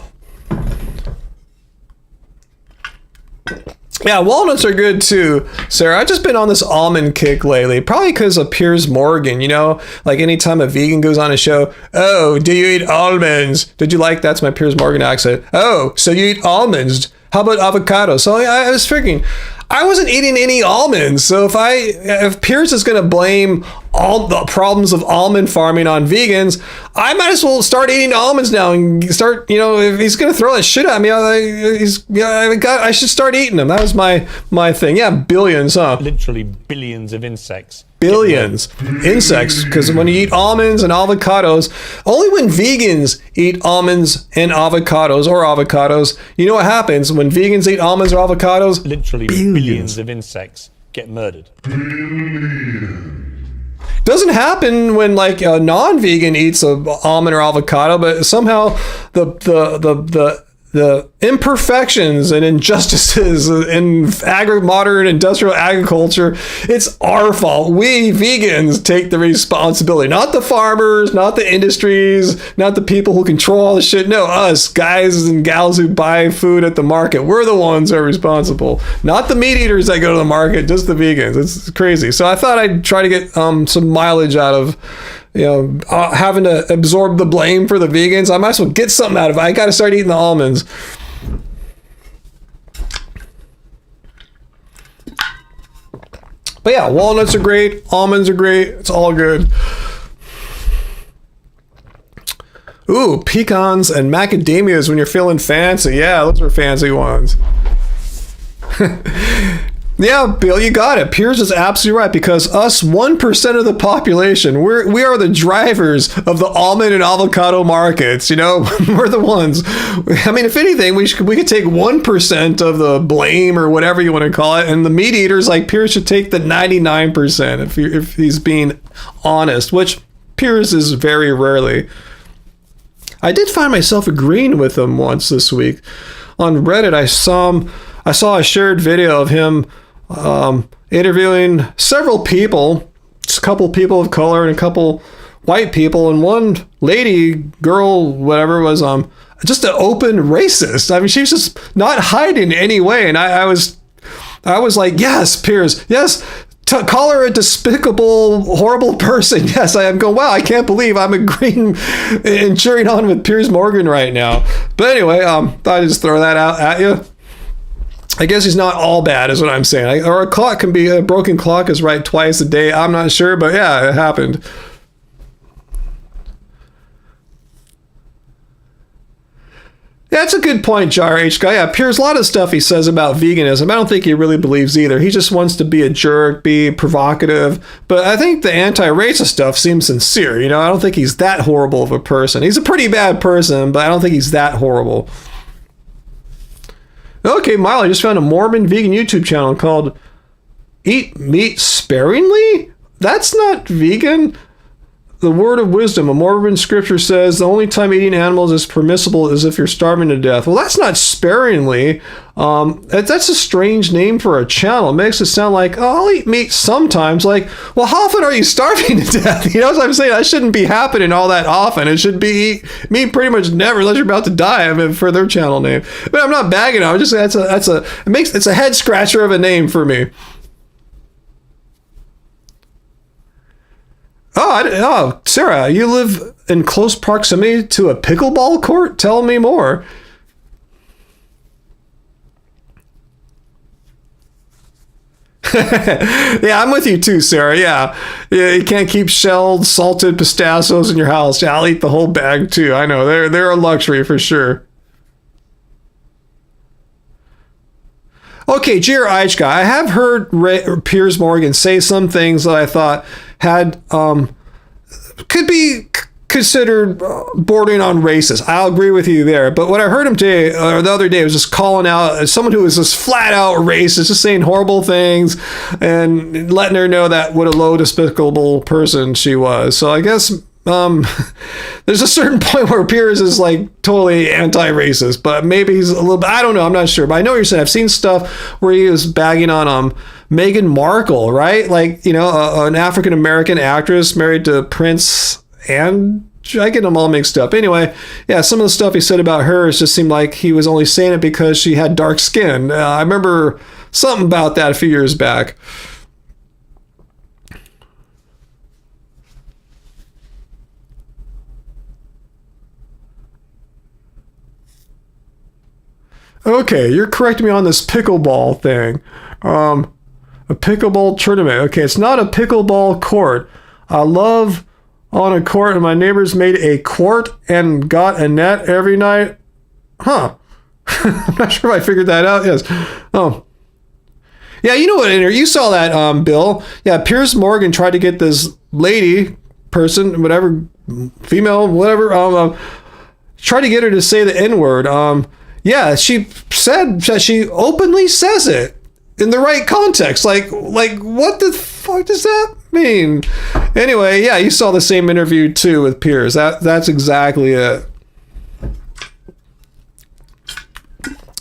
[SPEAKER 1] Yeah, walnuts are good too, Sarah. I've just been on this almond kick lately, probably because of Piers Morgan, you know? Like anytime a vegan goes on a show, oh, do you eat almonds? Did you like that's my Piers Morgan accent? Oh, so you eat almonds. How about avocado? So I was figuring, I wasn't eating any almonds. So if Piers is going to blame all the problems of almond farming on vegans, I might as well start eating almonds now and start, you know, if he's going to throw that shit at me, I should start eating them. That was my thing. Yeah, billions, huh?
[SPEAKER 2] Literally billions of insects.
[SPEAKER 1] Billions. Insects, because when you eat almonds and avocados, only when vegans eat almonds and avocados, you know what happens when vegans eat almonds or avocados?
[SPEAKER 2] Literally billions of insects get murdered.
[SPEAKER 1] Doesn't happen when like a non-vegan eats an almond or avocado, but somehow the imperfections and injustices in modern industrial agriculture, it's our fault. We vegans take the responsibility, not the farmers, not the industries, not the people who control all the shit. No, us guys and gals who buy food at the market. We're the ones who are responsible, not the meat eaters that go to the market, just the vegans. It's crazy. So I thought I'd try to get some mileage out of, you know, having to absorb the blame for the vegans. I might as well get something out of it. I got to start eating the almonds. But yeah, walnuts are great. Almonds are great. It's all good. Ooh, pecans and macadamias when you're feeling fancy. Yeah, those are fancy ones. Yeah, Bill, you got it. Piers is absolutely right, because us 1% of the population, we are the drivers of the almond and avocado markets. You know, we're the ones. I mean, if anything, we could take 1% of the blame or whatever you want to call it, and the meat eaters like Piers should take the 99% if he's being honest, which Piers is very rarely. I did find myself agreeing with him once this week. On Reddit, I saw a shared video of him interviewing several people, just a couple people of color and a couple white people, and one lady, girl, whatever, was just an open racist. I mean, she was just not hiding in any way, and I was like, yes, Piers, yes. Call her a despicable, horrible person. Yes, I am going, wow, I can't believe I'm agreeing and cheering on with Piers Morgan right now. But anyway, thought I'd just throw that out at you. I guess he's not all bad, is what I'm saying. Or a broken clock is right twice a day. I'm not sure, but yeah, it happened. Yeah, that's a good point, Jar H guy. Yeah, Piers, a lot of stuff he says about veganism, I don't think he really believes either. He just wants to be a jerk, be provocative. But I think the anti-racist stuff seems sincere. You know, I don't think he's that horrible of a person. He's a pretty bad person, but I don't think he's that horrible. Okay, Milo, I just found a Mormon vegan YouTube channel called Eat Meat Sparingly? That's not vegan. The word of wisdom, a Mormon scripture says the only time eating animals is permissible is if you're starving to death. Well, that's not sparingly. That's a strange name for a channel. It makes it sound like, oh, I'll eat meat sometimes. Like, well, how often are you starving to death? You know what I'm saying? That shouldn't be happening all that often. It should be meat pretty much never, unless you're about to die. I mean, for their channel name. But I'm not bagging on. I'm just it's a head scratcher of a name for me. Oh, Sarah, you live in close proximity to a pickleball court? Tell me more. Yeah, I'm with you too, Sarah. Yeah, you can't keep shelled, salted pistachios in your house. Yeah, I'll eat the whole bag too. I know, they're a luxury for sure. Okay, GRH guy, I have heard Piers Morgan say some things that I thought could be considered bordering on racist. I'll agree with you there. But what I heard him the other day was just calling out someone who was just flat out racist, just saying horrible things and letting her know that what a low, despicable person she was. So I guess there's a certain point where Piers is like totally anti-racist, but maybe he's a little bit, I don't know, I'm not sure, but I know what you're saying. I've seen stuff where he was bagging on Meghan Markle, right? Like, you know, an African-American actress married to Prince, and I get them all mixed up. Anyway, yeah, some of the stuff he said about her just seemed like he was only saying it because she had dark skin. I remember something about that a few years back. Okay, you're correcting me on this pickleball thing. A pickleball tournament. Okay, it's not a pickleball court. I love on a court, and my neighbors made a court and got a net every night. Huh. I'm not sure if I figured that out. Yes. Oh. Yeah, you know what, you saw that, Bill. Yeah, Piers Morgan tried to get this lady, person, whatever, female, whatever, tried to get her to say the N-word. Yeah, she said that she openly says it in the right context. Like what the fuck does that mean? Anyway, yeah, you saw the same interview too with Piers. That's exactly it.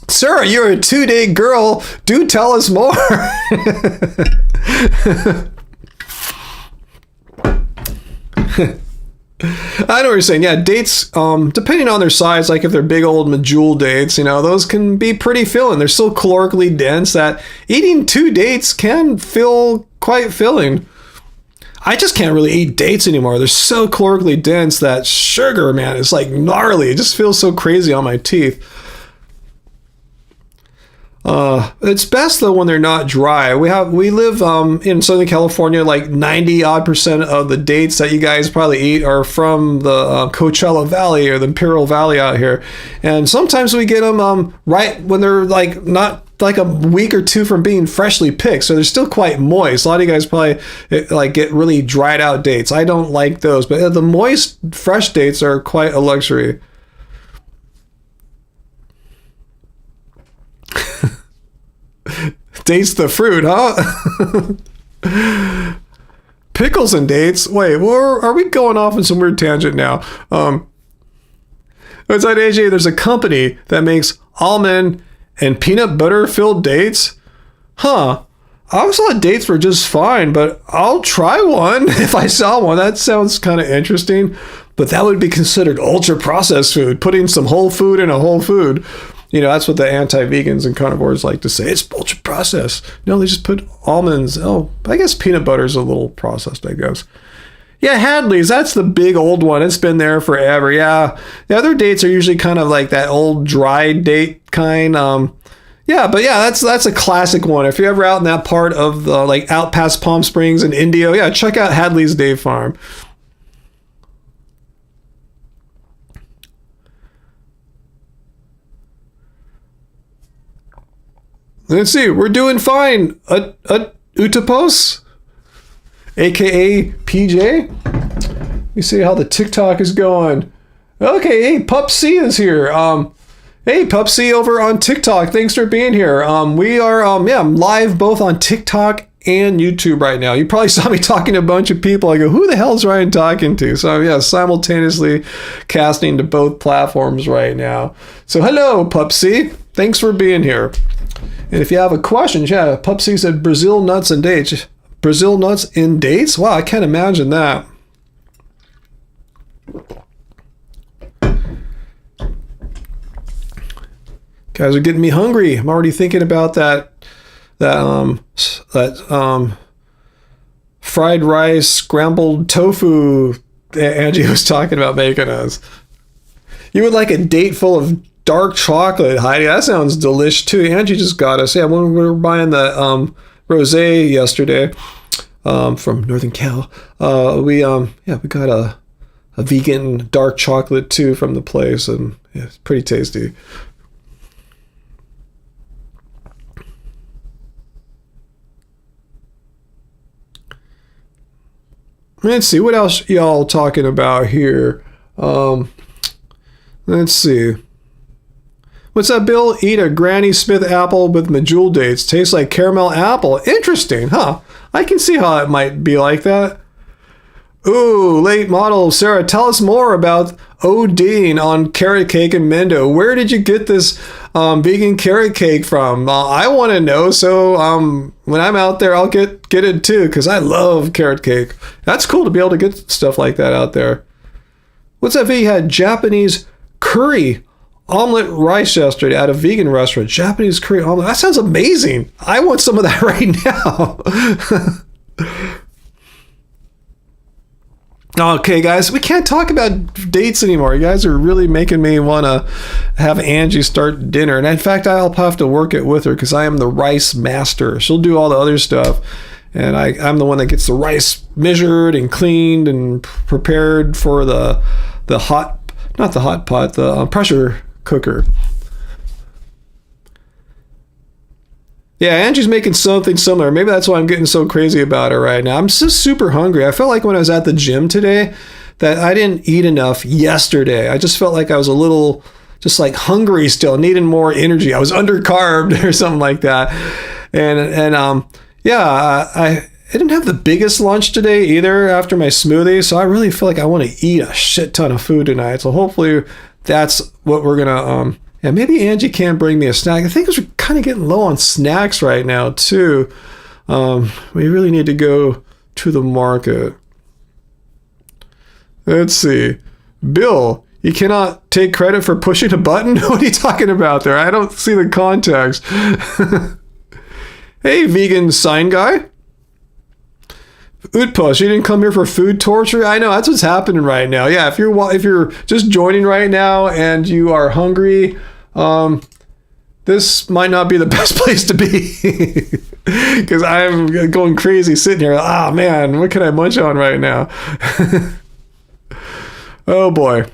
[SPEAKER 1] Sir, you're a 2-day girl. Do tell us more. I know what you're saying. Yeah, dates, depending on their size, like if they're big old medjool dates, you know, those can be pretty filling. They're so calorically dense that eating 2 dates can feel quite filling. I just can't really eat dates anymore. They're so calorically dense that sugar, man, is like gnarly. It just feels so crazy on my teeth. It's best though when they're not dry. We live in Southern California. Like 90% of the dates that you guys probably eat are from the Coachella Valley or the Imperial Valley out here, and sometimes we get them right when they're like not like a week or two from being freshly picked, so they're still quite moist. A lot of you guys probably like get really dried out dates. I don't like those, but the moist, fresh dates are quite a luxury. Dates the fruit, huh? Pickles and dates. Wait, are we going off on some weird tangent now? Inside AJ, there's a company that makes almond and peanut butter filled dates. Huh. I always thought dates were just fine, but I'll try one if I saw one. That sounds kind of interesting, but that would be considered ultra processed food, putting some whole food in a whole food. You know, that's what the anti-vegans and carnivores like to say. It's ultra processed. No, they just put almonds. Oh, I guess peanut butter is a little processed, I guess. Yeah, Hadley's, that's the big old one. It's been there forever. Yeah. The other dates are usually kind of like that old dry date kind. Yeah, but yeah, that's a classic one. If you're ever out in that part of the, like out past Palm Springs and Indio, yeah, check out Hadley's Day Farm. Let's see, we're doing fine. Utapos, aka PJ. You see how the TikTok is going. Okay, hey, Pup C is here. Hey, Pup C over on TikTok. Thanks for being here. We are I'm live both on TikTok and YouTube right now. You probably saw me talking to a bunch of people. I go, who the hell is Ryan talking to? So yeah, simultaneously casting to both platforms right now. So hello, Pup C. Thanks for being here. And if you have a question, yeah, Pup C said Brazil nuts and dates. Brazil nuts in dates? Wow, I can't imagine that. Guys are getting me hungry. I'm already thinking about that fried rice, scrambled tofu that Angie was talking about making us. You would like a date full of dark chocolate, Heidi. That sounds delish too. Angie just got us. Yeah, when we were buying the rosé yesterday from Northern Cal, we got a vegan dark chocolate too from the place, and yeah, it's pretty tasty. Let's see, what else y'all talking about here? Let's see. What's that, Bill? Eat a Granny Smith apple with medjool dates. Tastes like caramel apple. Interesting, huh? I can see how it might be like that. Ooh, late model Sarah, tell us more about ODing on carrot cake and Mendo. Where did you get this vegan carrot cake from? I want to know. So when I'm out there, I'll get it too, because I love carrot cake. That's cool to be able to get stuff like that out there. What's that video? You had Japanese curry omelet rice yesterday at a vegan restaurant. Japanese curry omelet. That sounds amazing. I want some of that right now. Okay, guys, we can't talk about dates anymore. You guys are really making me want to have Angie start dinner. And in fact, I'll have to work it with her because I am the rice master. She'll do all the other stuff. And I'm the one that gets the rice measured and cleaned and prepared for the hot, not the hot pot, the pressure cooker. Yeah, Angie's making something similar. Maybe that's why I'm getting so crazy about it right now. I'm just super hungry. I felt like when I was at the gym today that I didn't eat enough yesterday. I just felt like I was a little just like hungry still, needing more energy. I was undercarbed or something like that. And yeah, I didn't have the biggest lunch today either after my smoothie. So I really feel like I want to eat a shit ton of food tonight. So hopefully that's what we're going to yeah, maybe Angie can bring me a snack. I think we're kind of getting low on snacks right now, too. We really need to go to the market. Let's see. Bill, you cannot take credit for pushing a button? What are you talking about there? I don't see the context. Hey, vegan sign guy. Utpost, you didn't come here for food torture? I know, that's what's happening right now. Yeah, if you're just joining right now and you are hungry, this might not be the best place to be. Because I'm going crazy sitting here. Ah, man, what can I munch on right now? Oh, boy.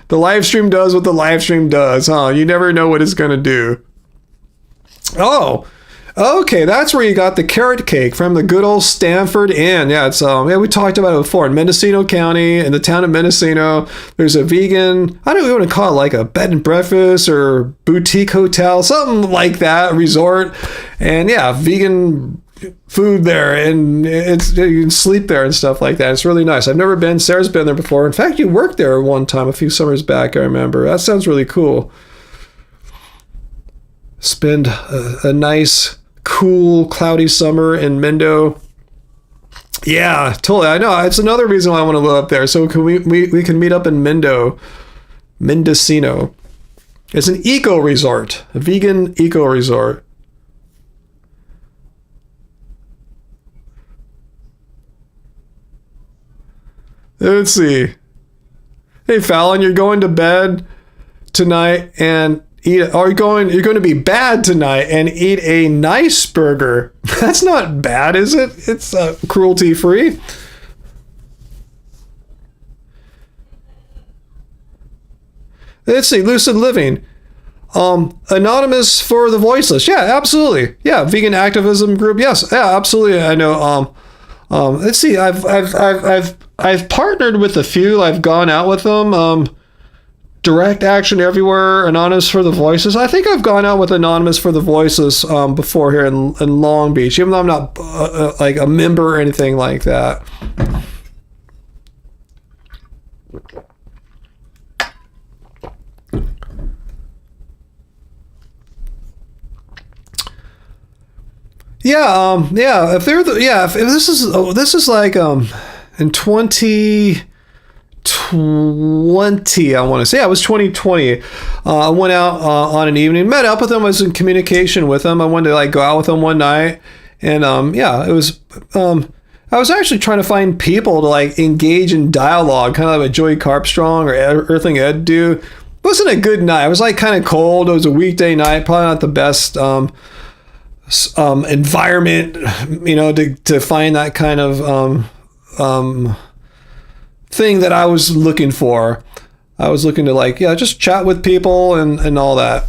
[SPEAKER 1] The live stream does what the live stream does, huh? You never know what it's going to do. Oh, okay, that's where you got the carrot cake from, the good old Stanford Inn. Yeah, it's yeah, we talked about it before. In Mendocino County, in the town of Mendocino, there's a vegan, I don't even want to call it like a bed and breakfast or boutique hotel, something like that, resort. And yeah, vegan food there, and you can sleep there and stuff like that. It's really nice. I've never been. Sarah's been there before. In fact, you worked there one time a few summers back, I remember. That sounds really cool. Spend a nice, cool, cloudy summer in Mendo. Yeah, totally. I know. It's another reason why I want to live up there. So can we can meet up in Mendocino. It's an eco resort, a vegan eco resort. Let's see. Hey, Fallon, you're going to bed tonight and you're going to be bad tonight and eat a nice burger. That's not bad, is it? It's cruelty free. Let's see, Lucid Living. Anonymous for the voiceless. Yeah, absolutely. Yeah, vegan activism group. Yes, yeah, absolutely. I know. Let's see. I've partnered with a few. I've gone out with them. Direct Action Everywhere, Anonymous for the Voices. I think I've gone out with Anonymous for the Voices before here in Long Beach, even though I'm not like a member or anything like that. Yeah, yeah. If this is like in 2020, I want to say. Yeah, it was 2020. I went out on an evening, met up with them, was in communication with them. I wanted to like go out with them one night, and yeah, it was. I was actually trying to find people to like engage in dialogue, kind of like what Joey Carpstrong or Earthling Ed do. It wasn't a good night. It was like kind of cold. It was a weekday night, probably not the best environment, you know, to find that kind of thing that I was looking for. I was looking to like, yeah, just chat with people and all that.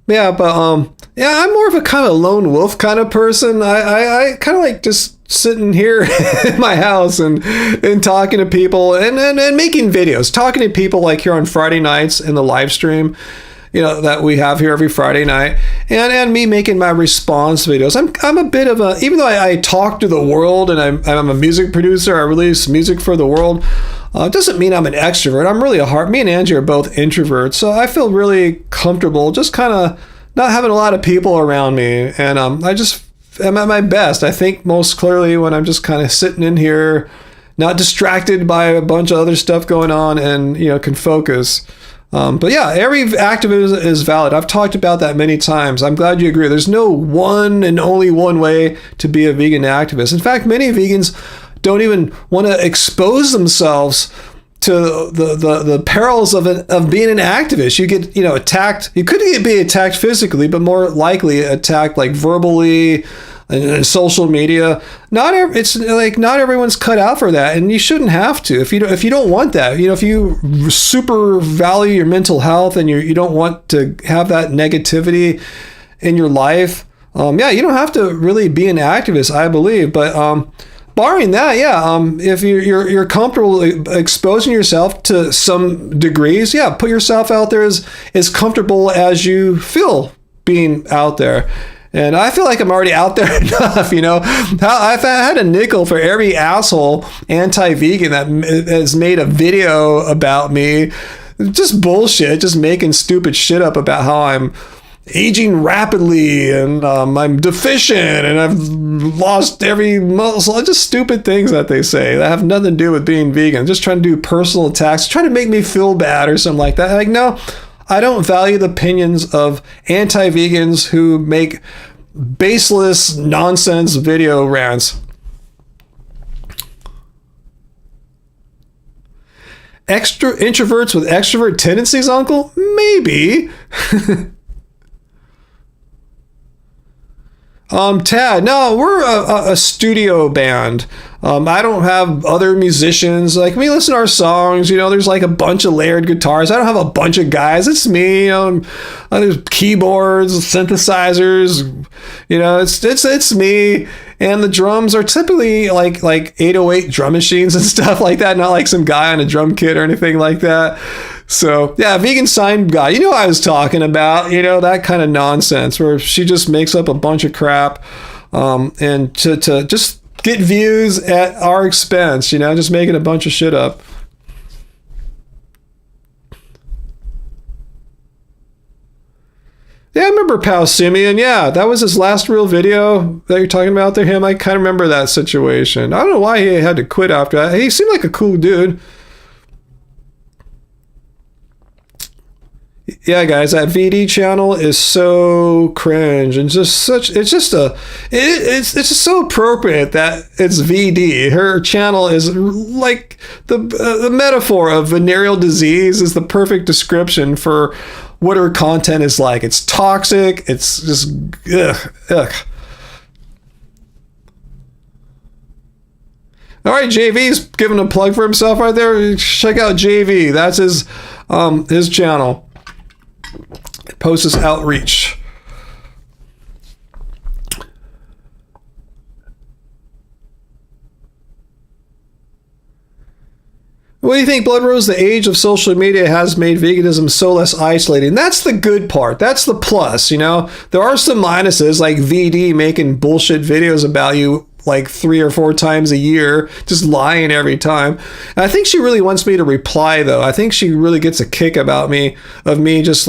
[SPEAKER 1] Yeah, but yeah, I'm more of a kind of lone wolf kind of person. I kind of like just sitting here in my house and talking to people and making videos, talking to people like here on Friday nights in the live stream. that we have here every Friday night, and me making my response videos. I'm a bit of a, even though I talk to the world and I'm a music producer, I release music for the world. It doesn't mean I'm an extrovert. I'm really me and Angie are both introverts, so I feel really comfortable just kind of not having a lot of people around me, and I just am at my best. I think most clearly when I'm just kind of sitting in here, not distracted by a bunch of other stuff going on, and can focus. But yeah, every activism is valid. I've talked about that many times. I'm glad you agree. There's no one and only one way to be a vegan activist. In fact, many vegans don't even want to expose themselves to the perils of being an activist. You get attacked. You could be attacked physically, but more likely attacked like verbally and social media. Not everyone's cut out for that, and you shouldn't have to if you don't want that. If you super value your mental health and you don't want to have that negativity in your life, you don't have to really be an activist, I believe. But barring that, if you're comfortable exposing yourself to some degrees, put yourself out there as comfortable as you feel being out there. And I feel like I'm already out there enough, I've had a nickel for every asshole anti-vegan that has made a video about me. Just bullshit, just making stupid shit up about how I'm aging rapidly and I'm deficient and I've lost every muscle. Just stupid things that they say that have nothing to do with being vegan. Just trying to do personal attacks, trying to make me feel bad or something like that. Like, no, I don't value the opinions of anti-vegans who make baseless nonsense video rants. Introverts with extrovert tendencies, Uncle? Maybe. Tad, no, we're a studio band. I don't have other musicians. Like, we listen to our songs, there's like a bunch of layered guitars. I don't have a bunch of guys. It's me, there's keyboards, synthesizers, it's me. And the drums are typically like 808 drum machines and stuff like that, not like some guy on a drum kit or anything like that. So, yeah, vegan sign guy. What I was talking about, that kind of nonsense where she just makes up a bunch of crap and to just get views at our expense, just making a bunch of shit up. Yeah, I remember Pal Simeon. Yeah, that was his last real video that you're talking about there, him. I kind of remember that situation. I don't know why he had to quit after that. He seemed like a cool dude. Yeah, guys, that VD channel is so cringe and it's just so appropriate that it's VD. Her channel is like the metaphor of venereal disease is the perfect description for what her content is like. It's toxic. It's just ugh. All right, JV's giving a plug for himself right there. Check out JV. That's his channel. Post his outreach. What do you think, Blood Rose? The age of social media has made veganism so less isolating. That's the good part. That's the plus, There are some minuses, like VD making bullshit videos about you like 3 or 4 times a year, just lying every time. And I think she really wants me to reply, though. I think she really gets a kick of me just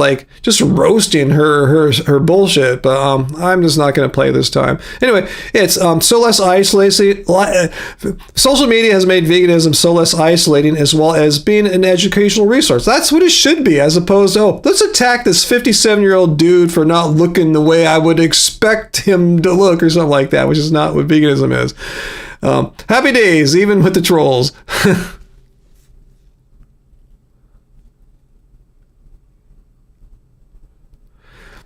[SPEAKER 1] roasting her bullshit. But I'm just not going to play this time. Anyway, it's so less isolating. Social media has made veganism so less isolating, as well as being an educational resource. That's what it should be, as opposed to, let's attack this 57-year-old dude for not looking the way I would expect him to look, or something like that, which is not what veganism is. Happy days, even with the trolls.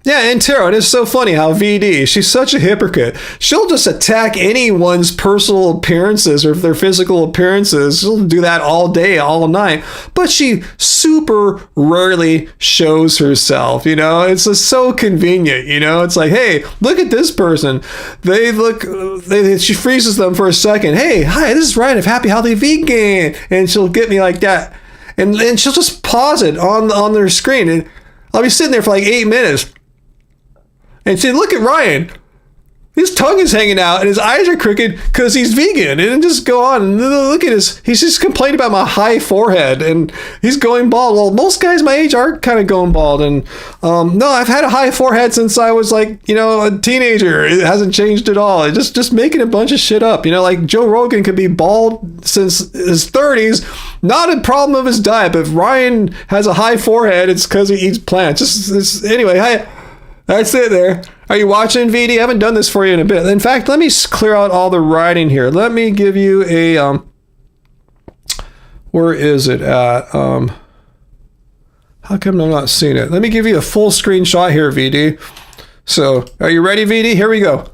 [SPEAKER 1] Yeah, and Tara, it is so funny how VD, she's such a hypocrite. She'll just attack anyone's personal appearances or their physical appearances. She'll do that all day, all night. But she super rarely shows herself, It's just so convenient, It's like, hey, look at this person. She freezes them for a second. Hey, hi, this is Ryan of Happy Healthy Vegan. And she'll get me like that. And she'll just pause it on their screen. And I'll be sitting there for like 8 minutes and say, look at Ryan. His tongue is hanging out and his eyes are crooked because he's vegan. And just go on and look at he's just complaining about my high forehead and he's going bald. Well, most guys my age are kind of going bald. And no, I've had a high forehead since I was like, a teenager. It hasn't changed at all. It's just making a bunch of shit up. Like Joe Rogan could be bald since his 30s. Not a problem of his diet. But if Ryan has a high forehead, it's because he eats plants. Anyway, that's it there. Are you watching, VD? I haven't done this for you in a bit. In fact, let me clear out all the writing here. Let me give you a, where is it at? How come I'm not seeing it? Let me give you a full screenshot here, VD. So, are you ready, VD? Here we go.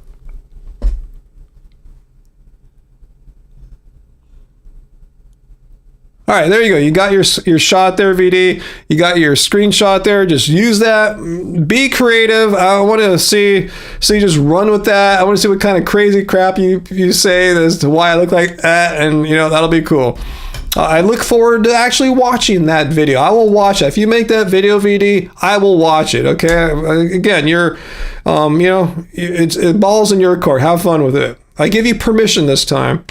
[SPEAKER 1] All right, there you go. You got your shot there, VD. You got your screenshot there. Just use that. Be creative. I want to see you just run with that. I want to see what kind of crazy crap you say as to why I look like that, and that'll be cool. I look forward to actually watching that video. I will watch it. If you make that video, VD, I will watch it. Okay. Again, it balls in your court. Have fun with it. I give you permission this time.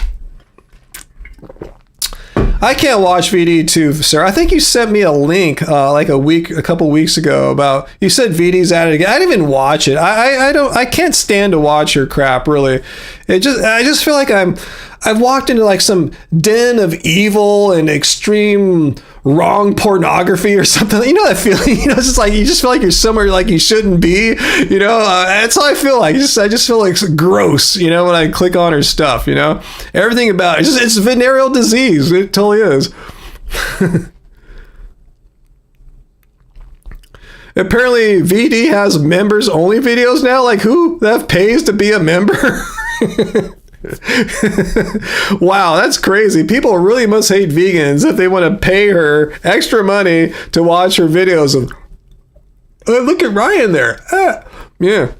[SPEAKER 1] I can't watch VD too, sir. I think you sent me a link like a couple weeks ago about, you said VD's at it again. I didn't even watch it. I can't stand to watch your crap, really. I just feel like I've walked into like some den of evil and extreme wrong pornography or something. You know that feeling? It's just like you just feel like you're somewhere like you shouldn't be. That's how I feel like. I just feel like it's gross. When I click on her stuff. Everything about it. It's venereal disease. It totally is. Apparently, VD has members only videos now. Like who that pays to be a member? Wow, that's crazy. People really must hate vegans if they want to pay her extra money to watch her videos of, oh, look at Ryan there. Yeah.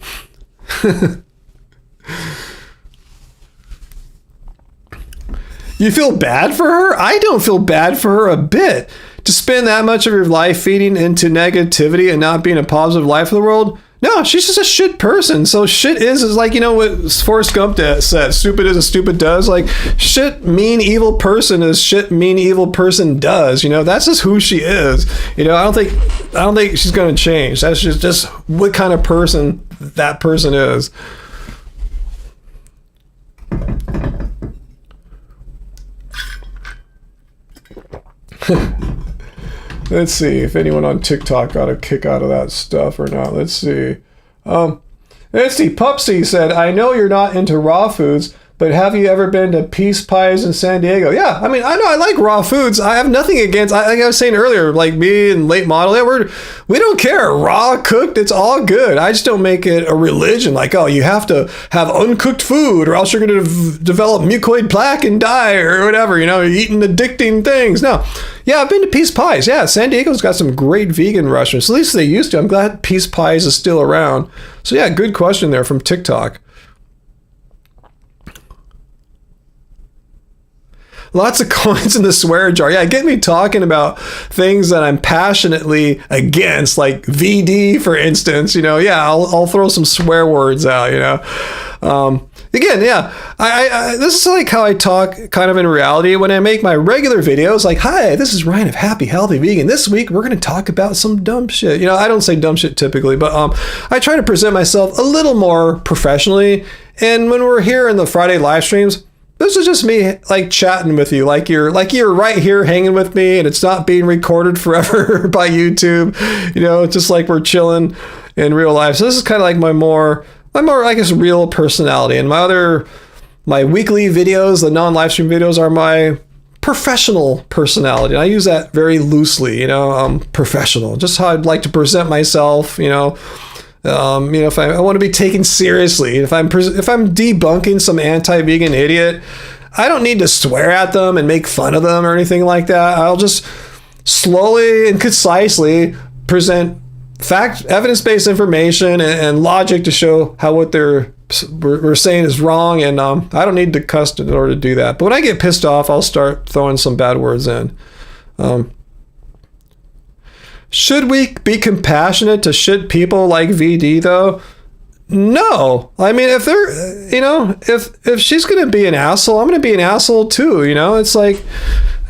[SPEAKER 1] You feel bad for her? I don't feel bad for her a bit. To spend that much of your life feeding into negativity and not being a positive life for the world? No, she's just a shit person. So shit is like, what Forrest Gump said, stupid is as stupid does. Like shit, mean, evil person is shit, mean, evil person does. That's just who she is. I don't think she's going to change. That's just what kind of person that person is. Let's see if anyone on TikTok got a kick out of that stuff or not. Let's see. Pupsy said, I know you're not into raw foods, but have you ever been to Peace Pies in San Diego? Yeah, I know I like raw foods. I have nothing against, like I was saying earlier, like me and Late Model, we don't care. Raw, cooked, it's all good. I just don't make it a religion. Like, oh, you have to have uncooked food or else you're going to develop mucoid plaque and die or whatever, you're eating addicting things. No. Yeah, I've been to Peace Pies. Yeah, San Diego's got some great vegan restaurants. At least they used to. I'm glad Peace Pies is still around. So yeah, good question there from TikTok. Lots of coins in the swear jar. Yeah, get me talking about things that I'm passionately against, like VD, for instance. Yeah, I'll throw some swear words out. Again, yeah, I this is like how I talk kind of in reality when I make my regular videos. Like, hi, this is Ryan of Happy Healthy Vegan. This week we're going to talk about some dumb shit. I don't say dumb shit typically, but I try to present myself a little more professionally. And when we're here in the Friday live streams, this is just me like chatting with you, like you're right here hanging with me, and it's not being recorded forever by YouTube. It's just like we're chilling in real life. So this is kind of like my more, I guess, real personality. And my weekly videos, the non-live stream videos, are my professional personality. And I use that very loosely. Professional, just how I'd like to present myself. If I want to be taken seriously, if I'm debunking some anti-vegan idiot, I don't need to swear at them and make fun of them or anything like that. I'll just slowly and concisely present evidence-based information and logic to show how what we're saying is wrong. And I don't need to cuss in order to do that. But when I get pissed off, I'll start throwing some bad words in. Should we be compassionate to shit people like VD though? No. I mean, if they're, if she's going to be an asshole, I'm going to be an asshole too. It's like,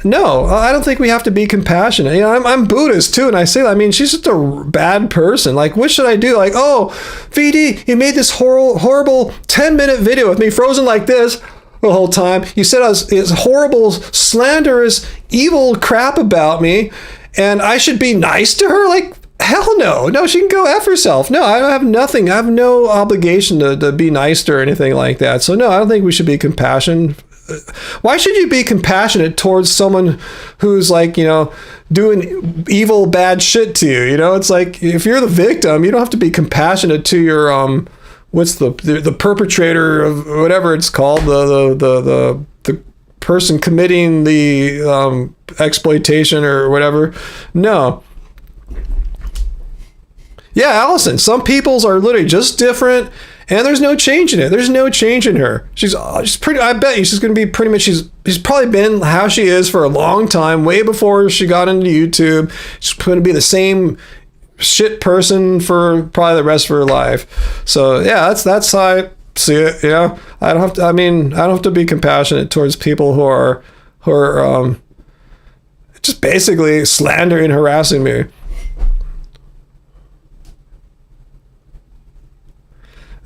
[SPEAKER 1] no, I don't think we have to be compassionate. I'm Buddhist too. And I say that, I mean, she's just a bad person. Like, what should I do? Like, oh, VD, you made this horrible 10-minute video with me frozen like this the whole time. You said I was horrible, slanderous, evil crap about me. And I should be nice to her? Like, hell no. No, she can go F herself. No, I have nothing. I have no obligation to be nice to her or anything like that. So no, I don't think we should be compassionate. Why should you be compassionate towards someone who's like, doing evil, bad shit to you? It's like, if you're the victim, you don't have to be compassionate to your, what's the perpetrator of whatever it's called, the person committing the exploitation or whatever. No. Yeah, Allison, some people's are literally just different, and there's no change in it. There's no change in her. She's pretty, I bet you she's going to be pretty much, she's probably been how she is for a long time, way before she got into YouTube. She's going to be the same shit person for probably the rest of her life. So yeah, that's how I see it. I don't have to be compassionate towards people who are just basically slandering and harassing me.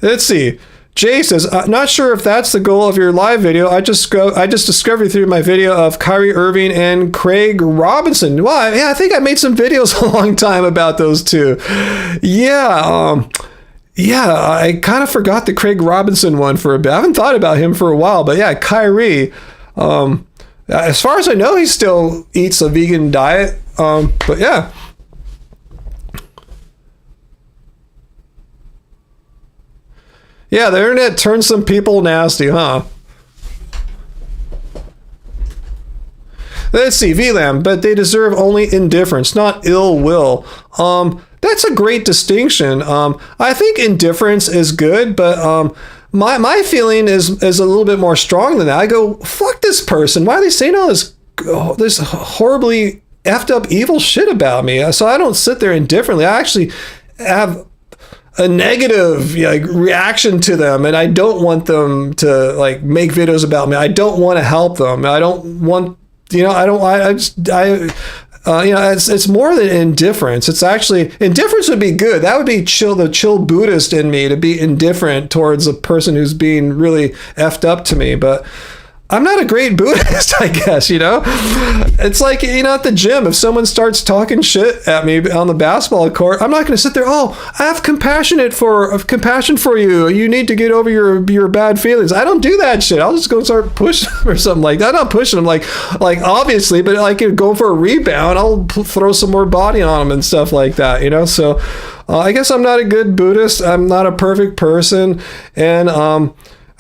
[SPEAKER 1] Let's see. Jay says, not sure if that's the goal of your live video. I just discovered through my video of Kyrie Irving and Craig Robinson. Well, yeah, I think I made some videos a long time about those two. Yeah, I kind of forgot the Craig Robinson one for a bit. I haven't thought about him for a while, but yeah, Kyrie. As far as I know, he still eats a vegan diet. But yeah. Yeah, the internet turns some people nasty, huh? Let's see, VLAM, but they deserve only indifference, not ill will. That's a great distinction. I think indifference is good, but my feeling is a little bit more strong than that. I go, fuck this person. Why are they saying all this horribly effed up evil shit about me? So I don't sit there indifferently. I actually have a negative reaction to them, and I don't want them to make videos about me. I don't want to help them. I don't want, it's more than indifference. It's actually, indifference would be good. That would be the chill Buddhist in me, to be indifferent towards a person who's being really effed up to me. But I'm not a great Buddhist, I guess, It's like, at the gym, if someone starts talking shit at me on the basketball court, I'm not going to sit there, oh, I have compassion for you. You need to get over your bad feelings. I don't do that shit. I'll just go and start pushing them or something like that. I'm not pushing them like obviously, but going for a rebound, I'll throw some more body on them and stuff like that, So I guess I'm not a good Buddhist. I'm not a perfect person. And,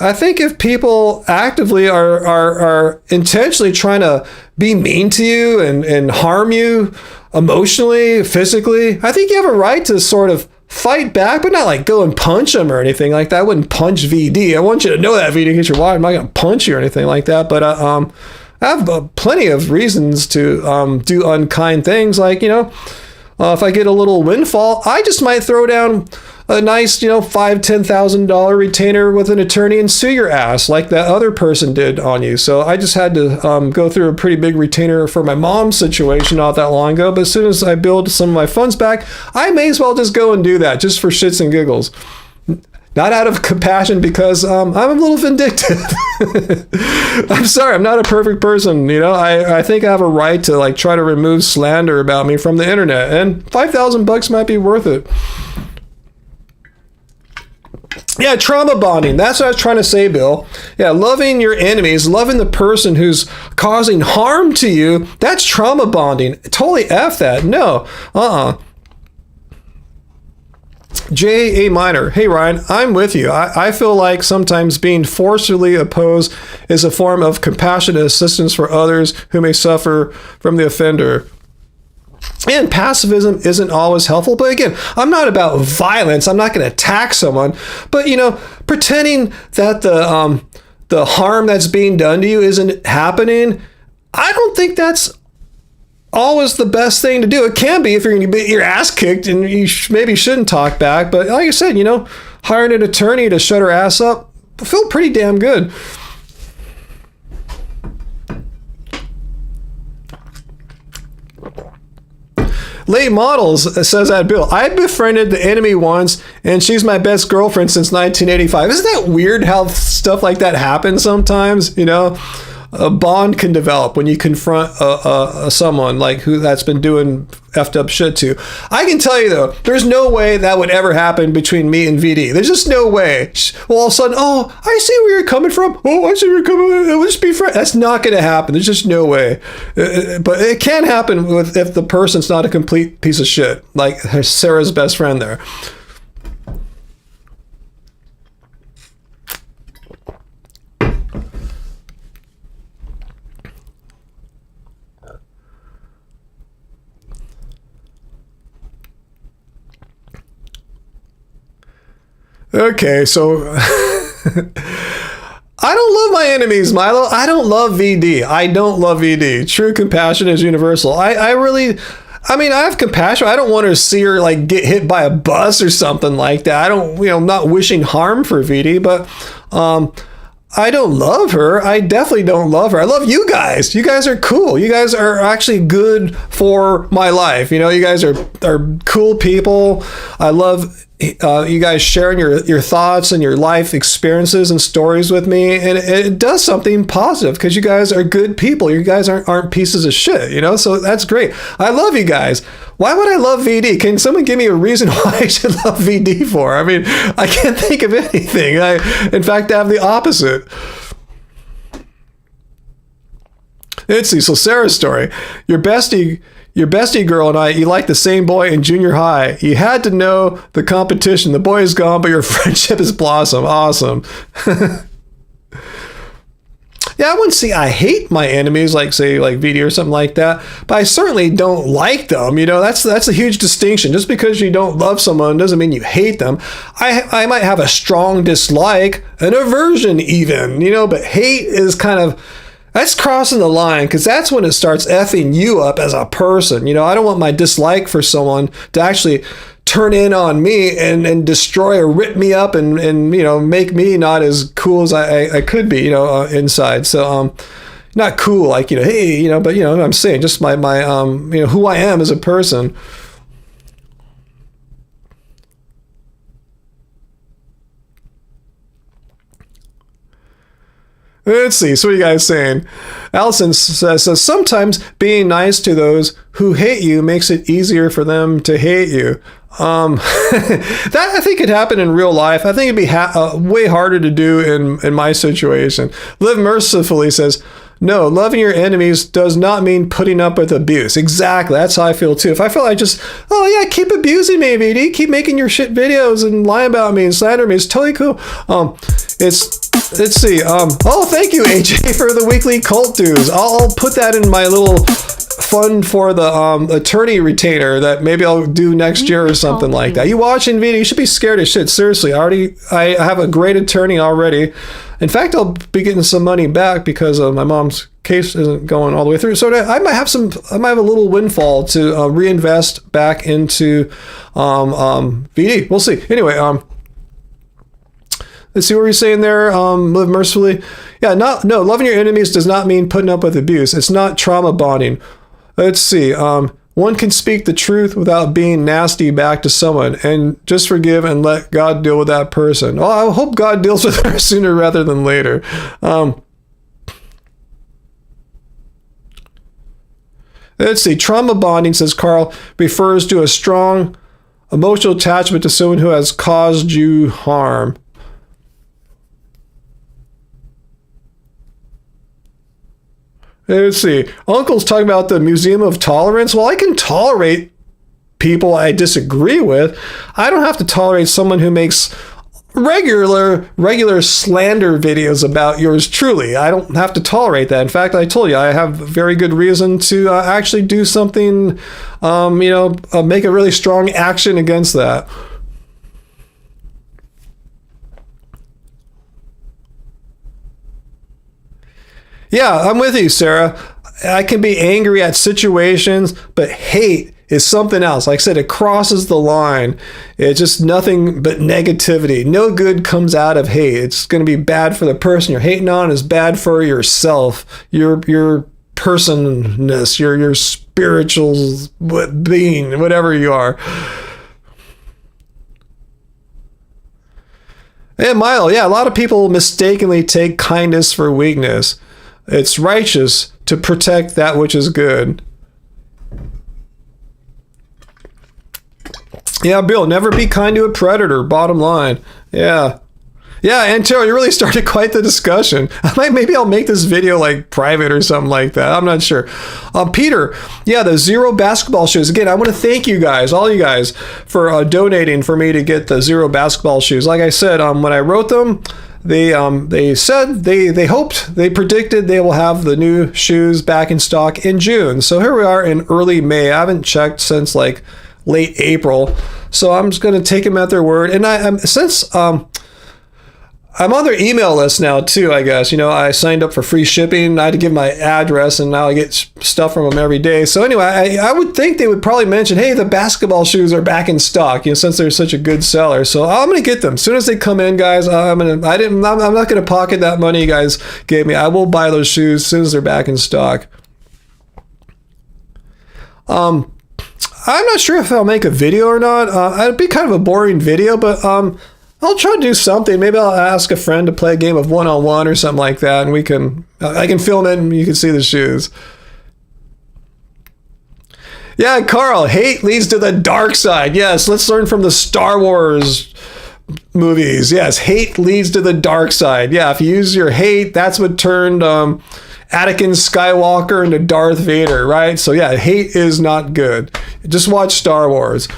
[SPEAKER 1] I think if people actively are intentionally trying to be mean to you and harm you emotionally, physically, I think you have a right to sort of fight back, but not go and punch them or anything like that. I wouldn't punch VD. I want you to know that, VD, in case you're watching. I'm not going to punch you or anything like that. But I have plenty of reasons to do unkind things. If I get a little windfall, I just might throw down a nice, $5,000-$10,000 retainer with an attorney and sue your ass like that other person did on you. So I just had to go through a pretty big retainer for my mom's situation not that long ago. But as soon as I build some of my funds back, I may as well just go and do that just for shits and giggles. Not out of compassion, because I'm a little vindictive. I'm sorry, I'm not a perfect person. I think I have a right to try to remove slander about me from the internet, and $5,000 might be worth it. Yeah, trauma bonding. That's what I was trying to say, Bill. Yeah, loving your enemies, loving the person who's causing harm to you, that's trauma bonding. Totally F that. No. J.A. Minor. Hey, Ryan, I'm with you. I feel like sometimes being forcefully opposed is a form of compassionate assistance for others who may suffer from the offender. And pacifism isn't always helpful. But again, I'm not about violence. I'm not going to attack someone. But, pretending that the harm that's being done to you isn't happening, I don't think that's always the best thing to do. It can be if you're going to get your ass kicked and you maybe shouldn't talk back. But like I said, hiring an attorney to shut her ass up, I feel pretty damn good. Late Models says that Bill, I befriended the enemy once and she's my best girlfriend since 1985. Isn't that weird how stuff like that happens sometimes? A bond can develop when you confront someone like who that's been doing effed up shit to. I can tell you though, there's no way that would ever happen between me and VD. There's just no way. Well, all of a sudden, oh, I see where you're coming from. Oh, I see where you're coming from. We'll just be friends. That's not going to happen. There's just no way. But it can happen if the person's not a complete piece of shit, like Sarah's best friend there. Okay, so I don't love my enemies, Milo. I don't love VD. I don't love VD. True compassion is universal. I have compassion. I don't want to see her like get hit by a bus or something like that. I don't, I'm not wishing harm for VD, but I don't love her. I definitely don't love her. I love you guys. You guys are cool. You guys are actually good for my life. You guys are cool people. I love you guys sharing your thoughts and your life experiences and stories with me, and it does something positive because you guys are good people. You guys aren't pieces of shit, so that's great. I love you guys. Why would I love VD? Can someone give me a reason why I should love VD for? I mean, I can't think of anything. In fact, I have the opposite. Let's see. So Sarah's story. Your bestie girl and you like the same boy in junior high. You had to know the competition. The boy is gone, but your friendship has blossomed. Awesome. Yeah, I wouldn't say I hate my enemies, like say like VD or something like that, but I certainly don't like them. That's a huge distinction. Just because you don't love someone doesn't mean you hate them. I might have a strong dislike, an aversion even, but hate is that's crossing the line, because that's when it starts effing you up as a person. I don't want my dislike for someone to actually turn in on me and destroy or rip me up and make me not as cool as I could be, inside. So, not cool, like, hey, but, I'm saying just my who I am as a person. Let's see. So what are you guys saying? Allison says, sometimes being nice to those who hate you makes it easier for them to hate you. That I think could happen in real life. I think it'd be way harder to do in my situation. Live Mercifully says, no, loving your enemies does not mean putting up with abuse. Exactly. That's how I feel too. If I feel like keep abusing me, VD, keep making your shit videos and lying about me and slander me, it's totally cool. Let's see. Thank you, AJ, for the weekly cult dues. I'll put that in my little fund for the attorney retainer that maybe I'll do next year or something like that. You watching video, you should be scared as shit. Seriously, I have a great attorney already. In fact, I'll be getting some money back because my mom's case isn't going all the way through. So I might have a little windfall to reinvest back into VD. We'll see. Anyway, let's see what we're saying there. Live Mercifully. Yeah, loving your enemies does not mean putting up with abuse. It's not trauma bonding. Let's see. One can speak the truth without being nasty back to someone and just forgive and let God deal with that person. Well, I hope God deals with her sooner rather than later. Let's see. Trauma bonding, says Carl, refers to a strong emotional attachment to someone who has caused you harm. Let's see. Uncle's talking about the Museum of Tolerance. Well, I can tolerate people I disagree with. I don't have to tolerate someone who makes regular slander videos about yours truly. I don't have to tolerate that. In fact, I told you, I have very good reason to actually do something, make a really strong action against that. Yeah, I'm with you, Sarah. I can be angry at situations, but hate is something else. Like I said, it crosses the line. It's just nothing but negativity. No good comes out of hate. It's going to be bad for the person you're hating on. It's bad for yourself, your personness, your spiritual being, whatever you are. And Milo, yeah, a lot of people mistakenly take kindness for weakness. It's righteous to protect that which is good. Yeah, Bill, never be kind to a predator, bottom line. Yeah. Yeah, Antero, you really started quite the discussion. Maybe I'll make this video like private or something like that. I'm not sure. Peter, yeah, the Zero basketball shoes. Again, I want to thank you guys, all you guys, for donating for me to get the Zero basketball shoes. Like I said, when I wrote them, they said they hoped, they predicted they will have the new shoes back in stock in June. So here we are in early May. I haven't checked since like late April. So I'm just going to take them at their word. And I'm on their email list now too, I guess. You know, I signed up for free shipping. I had to give my address, and now I get stuff from them every day. So anyway, I would think they would probably mention, hey, the basketball shoes are back in stock, you know, since they're such a good seller. So I'm going to get them. As soon as they come in, guys, I'm not going to pocket that money you guys gave me. I will buy those shoes as soon as they're back in stock. I'm not sure if I'll make a video or not. It'd be kind of a boring video, but I'll try to do something. Maybe I'll ask a friend to play a game of one-on-one or something like that, and I can film it and you can see the shoes. Yeah, Carl, hate leads to the dark side. Yes, let's learn from the Star Wars movies. Yes, hate leads to the dark side. Yeah, if you use your hate, that's what turned Anakin Skywalker into Darth Vader, right? So yeah, hate is not good. Just watch Star Wars.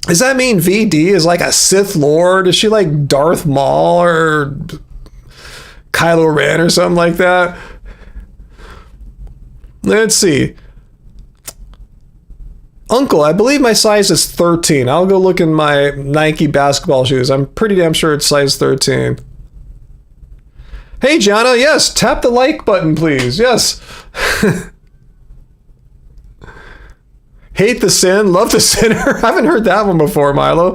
[SPEAKER 1] Does that mean VD is like a Sith Lord? Is she like Darth Maul or Kylo Ren or something like that? Let's see. Uncle, I believe my size is 13. I'll go look in my Nike basketball shoes. I'm pretty damn sure it's size 13. Hey, Jana, yes, tap the like button, please. Yes. Hate the sin, love the sinner. I haven't heard that one before, Milo.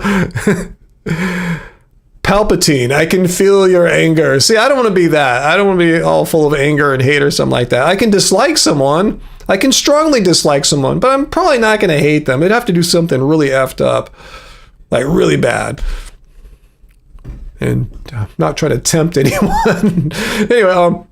[SPEAKER 1] Palpatine, I can feel your anger. See, I don't want to be that. I don't want to be all full of anger and hate or something like that. I can dislike someone. I can strongly dislike someone, but I'm probably not going to hate them. They'd have to do something really effed up, like really bad. And I'm not trying to tempt anyone. Anyway,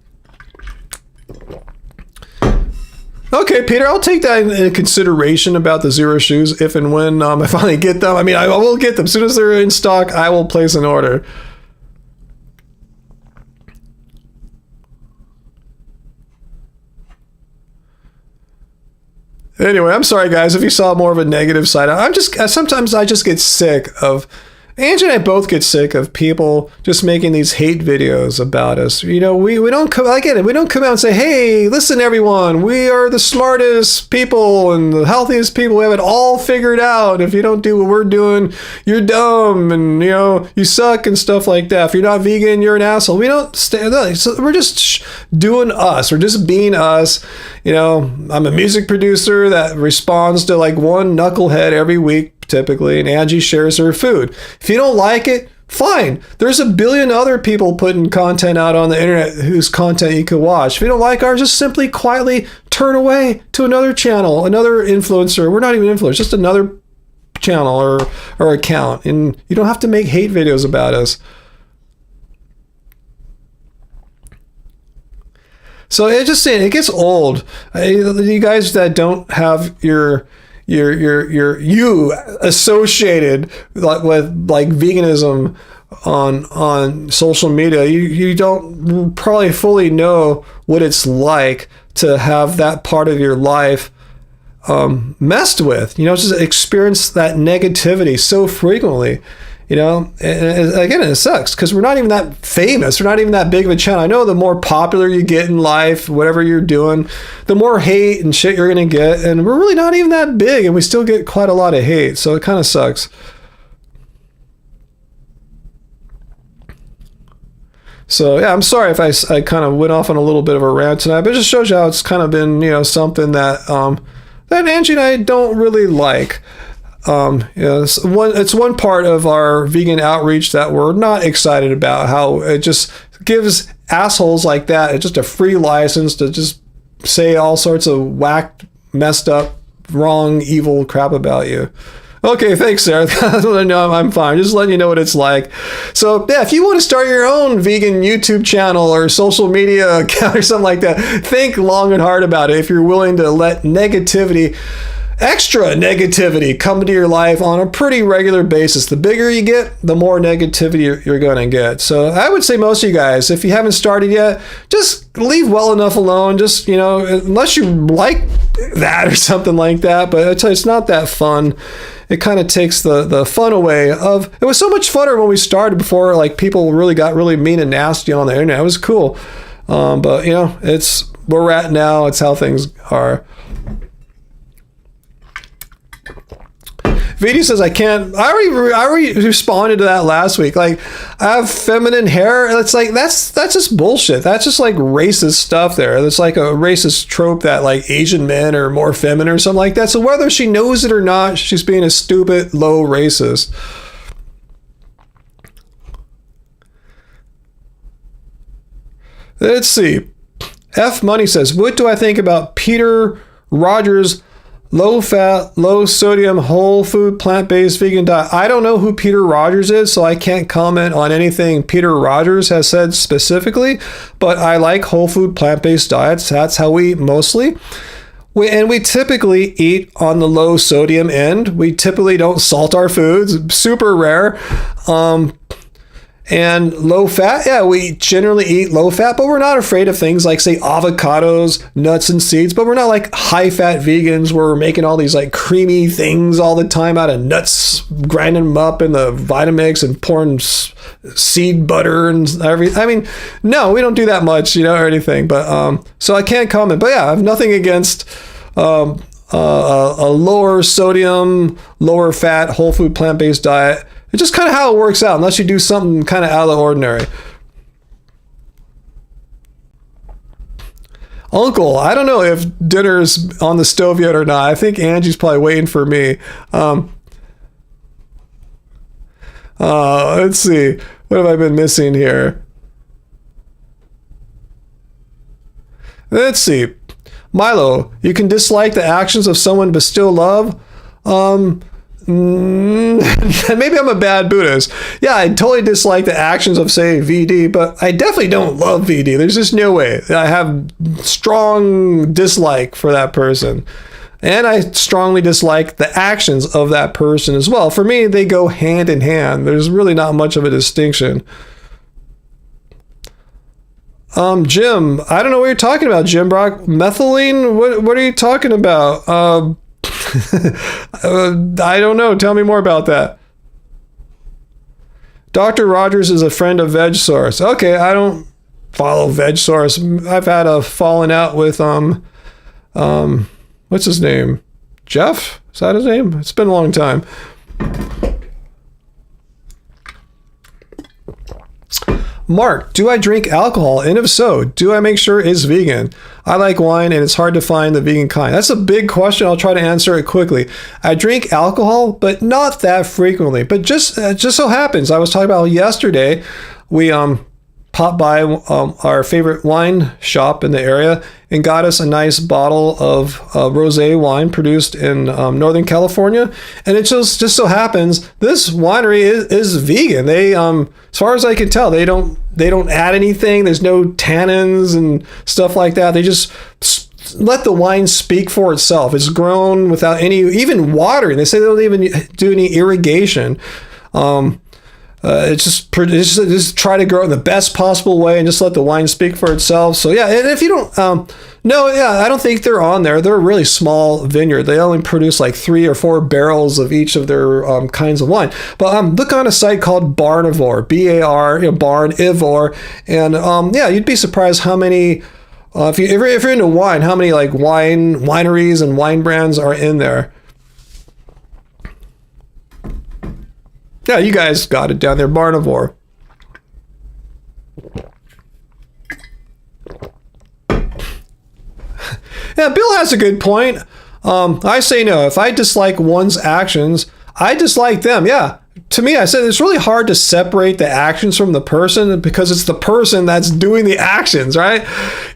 [SPEAKER 1] okay, Peter, I'll take that into consideration about the Zero shoes if and when I finally get them. I mean, I will get them. As soon as they're in stock, I will place an order. Anyway, I'm sorry, guys, if you saw more of a negative side. Sometimes I just get sick of... Angie and I both get sick of people just making these hate videos about us. You know, we don't come, I get it, we don't come out and say, hey, listen everyone, we are the smartest people and the healthiest people. We have it all figured out. If you don't do what we're doing, you're dumb and, you know, you suck and stuff like that. If you're not vegan, you're an asshole. We don't stand up. So we're just doing us. We're just being us. You know, I'm a music producer that responds to like one knucklehead every week, typically, and Angie shares her food. If you don't like it, fine. There's a billion other people putting content out on the internet whose content you can watch. If you don't like ours, just simply quietly turn away to another channel, another influencer. We're not even influencers, just another channel or account. And you don't have to make hate videos about us. So it gets old. You guys that don't have you associated with like veganism on social media, you don't probably fully know what it's like to have that part of your life messed with. You know, just experience that negativity so frequently. You know, and again, it sucks because we're not even that famous. We're not even that big of a channel. I know the more popular you get in life, whatever you're doing, the more hate and shit you're going to get. And we're really not even that big, and we still get quite a lot of hate. So it kind of sucks. So yeah, I'm sorry if I kind of went off on a little bit of a rant tonight, but it just shows you how it's kind of been, something that that Angie and I don't really like. It's one part of our vegan outreach that we're not excited about, how it just gives assholes like that just a free license to just say all sorts of whacked, messed up, wrong, evil crap about you. Okay, thanks, Sarah. No, I'm fine. Just letting you know what it's like. So, yeah, if you want to start your own vegan YouTube channel or social media account or something like that, think long and hard about it if you're willing to let extra negativity come into your life on a pretty regular basis. The bigger you get, the more negativity you're going to get. So I would say most of you guys, if you haven't started yet, just leave well enough alone. Just, unless you like that or something like that. But I tell you, it's not that fun. It kind of takes the fun away of, it was so much funner when we started before, like, people really got really mean and nasty on the internet. It was cool. But, it's where we're at now. It's how things are. VD says, I can't. I already responded to that last week. Like, I have feminine hair. It's like, that's just bullshit. That's just like racist stuff there. It's like a racist trope that like Asian men are more feminine or something like that. So whether she knows it or not, she's being a stupid, low racist. Let's see. F Money says, what do I think about Peter Rogers' low-fat, low-sodium, whole food, plant-based vegan diet? I don't know who Peter Rogers is, so I can't comment on anything Peter Rogers has said specifically, but I like whole food, plant-based diets. That's how we eat mostly. We typically eat on the low-sodium end. We typically don't salt our foods. Super rare. And low fat, yeah, we generally eat low fat, but we're not afraid of things like, say, avocados, nuts, and seeds. But we're not like high fat vegans where we're making all these like creamy things all the time out of nuts, grinding them up in the Vitamix and pouring seed butter and everything. I mean, no, we don't do that much, or anything. But so I can't comment. But yeah, I have nothing against a lower sodium, lower fat, whole food, plant-based diet. It's just kind of how it works out, unless you do something kind of out of the ordinary. Uncle, I don't know if dinner's on the stove yet or not. I think Angie's probably waiting for me. Let's see. What have I been missing here? Let's see. Milo, you can dislike the actions of someone but still love? Maybe I'm a bad Buddhist. Yeah, I totally dislike the actions of, say, VD, but I definitely don't love VD. There's just no way. I have strong dislike for that person. And I strongly dislike the actions of that person as well. For me, they go hand in hand. There's really not much of a distinction. Jim, I don't know what you're talking about, Jim Brock. Methylene? What are you talking about? I don't know. Tell me more about that. Dr. Rogers is a friend of VegSource. Okay, I don't follow VegSource. I've had a falling out with what's his name? Jeff? Is that his name? It's been a long time. Mark, do I drink alcohol? And if so, do I make sure it's vegan? I like wine and it's hard to find the vegan kind. That's a big question. I'll try to answer it quickly. I drink alcohol, but not that frequently. But just so happens, I was talking about yesterday, we popped by our favorite wine shop in the area and got us a nice bottle of rosé wine produced in Northern California. And it just so happens this winery is vegan. They, as far as I can tell, they don't add anything. There's no tannins and stuff like that. They just let the wine speak for itself. It's grown without even watering. They say they don't even do any irrigation. It's just try to grow in the best possible way and just let the wine speak for itself. So yeah, and if you don't, I don't think they're on there. They're a really small vineyard. They only produce like 3 or 4 barrels of each of their kinds of wine. But look on a site called Barnivore, B-A-R, Barnivore, and you'd be surprised how many. If you're into wine, how many like wineries and wine brands are in there? Yeah, you guys got it down there, Barnivore. Yeah, Bill has a good point. I say no. If I dislike one's actions, I dislike them. Yeah. To me, I said it's really hard to separate the actions from the person because it's the person that's doing the actions, right?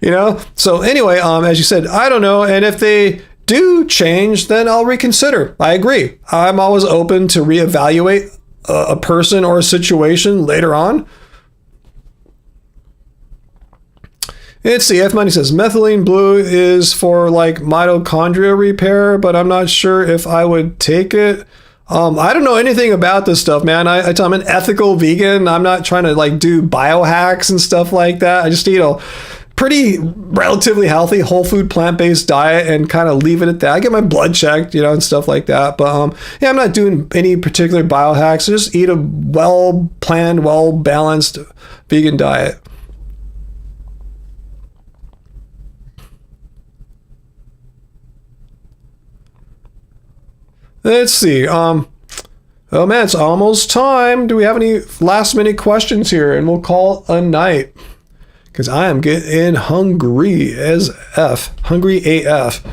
[SPEAKER 1] You know? So anyway, as you said, I don't know. And if they do change, then I'll reconsider. I agree. I'm always open to reevaluate a person or a situation later on. Let's see, F Money says methylene blue is for like mitochondria repair, but I'm not sure if I would take it. I don't know anything about this stuff, man. I'm an ethical vegan. I'm not trying to like do biohacks and stuff like that. I just eat a pretty relatively healthy whole food plant-based diet and kind of leave it at that. I get my blood checked, you know, and stuff like that. But yeah, I'm not doing any particular biohacks. I just eat a well-planned, well-balanced vegan diet. Let's see. Oh man, it's almost time. Do we have any last minute questions here? And we'll call a night. Because I am getting hungry as F. Hungry AF.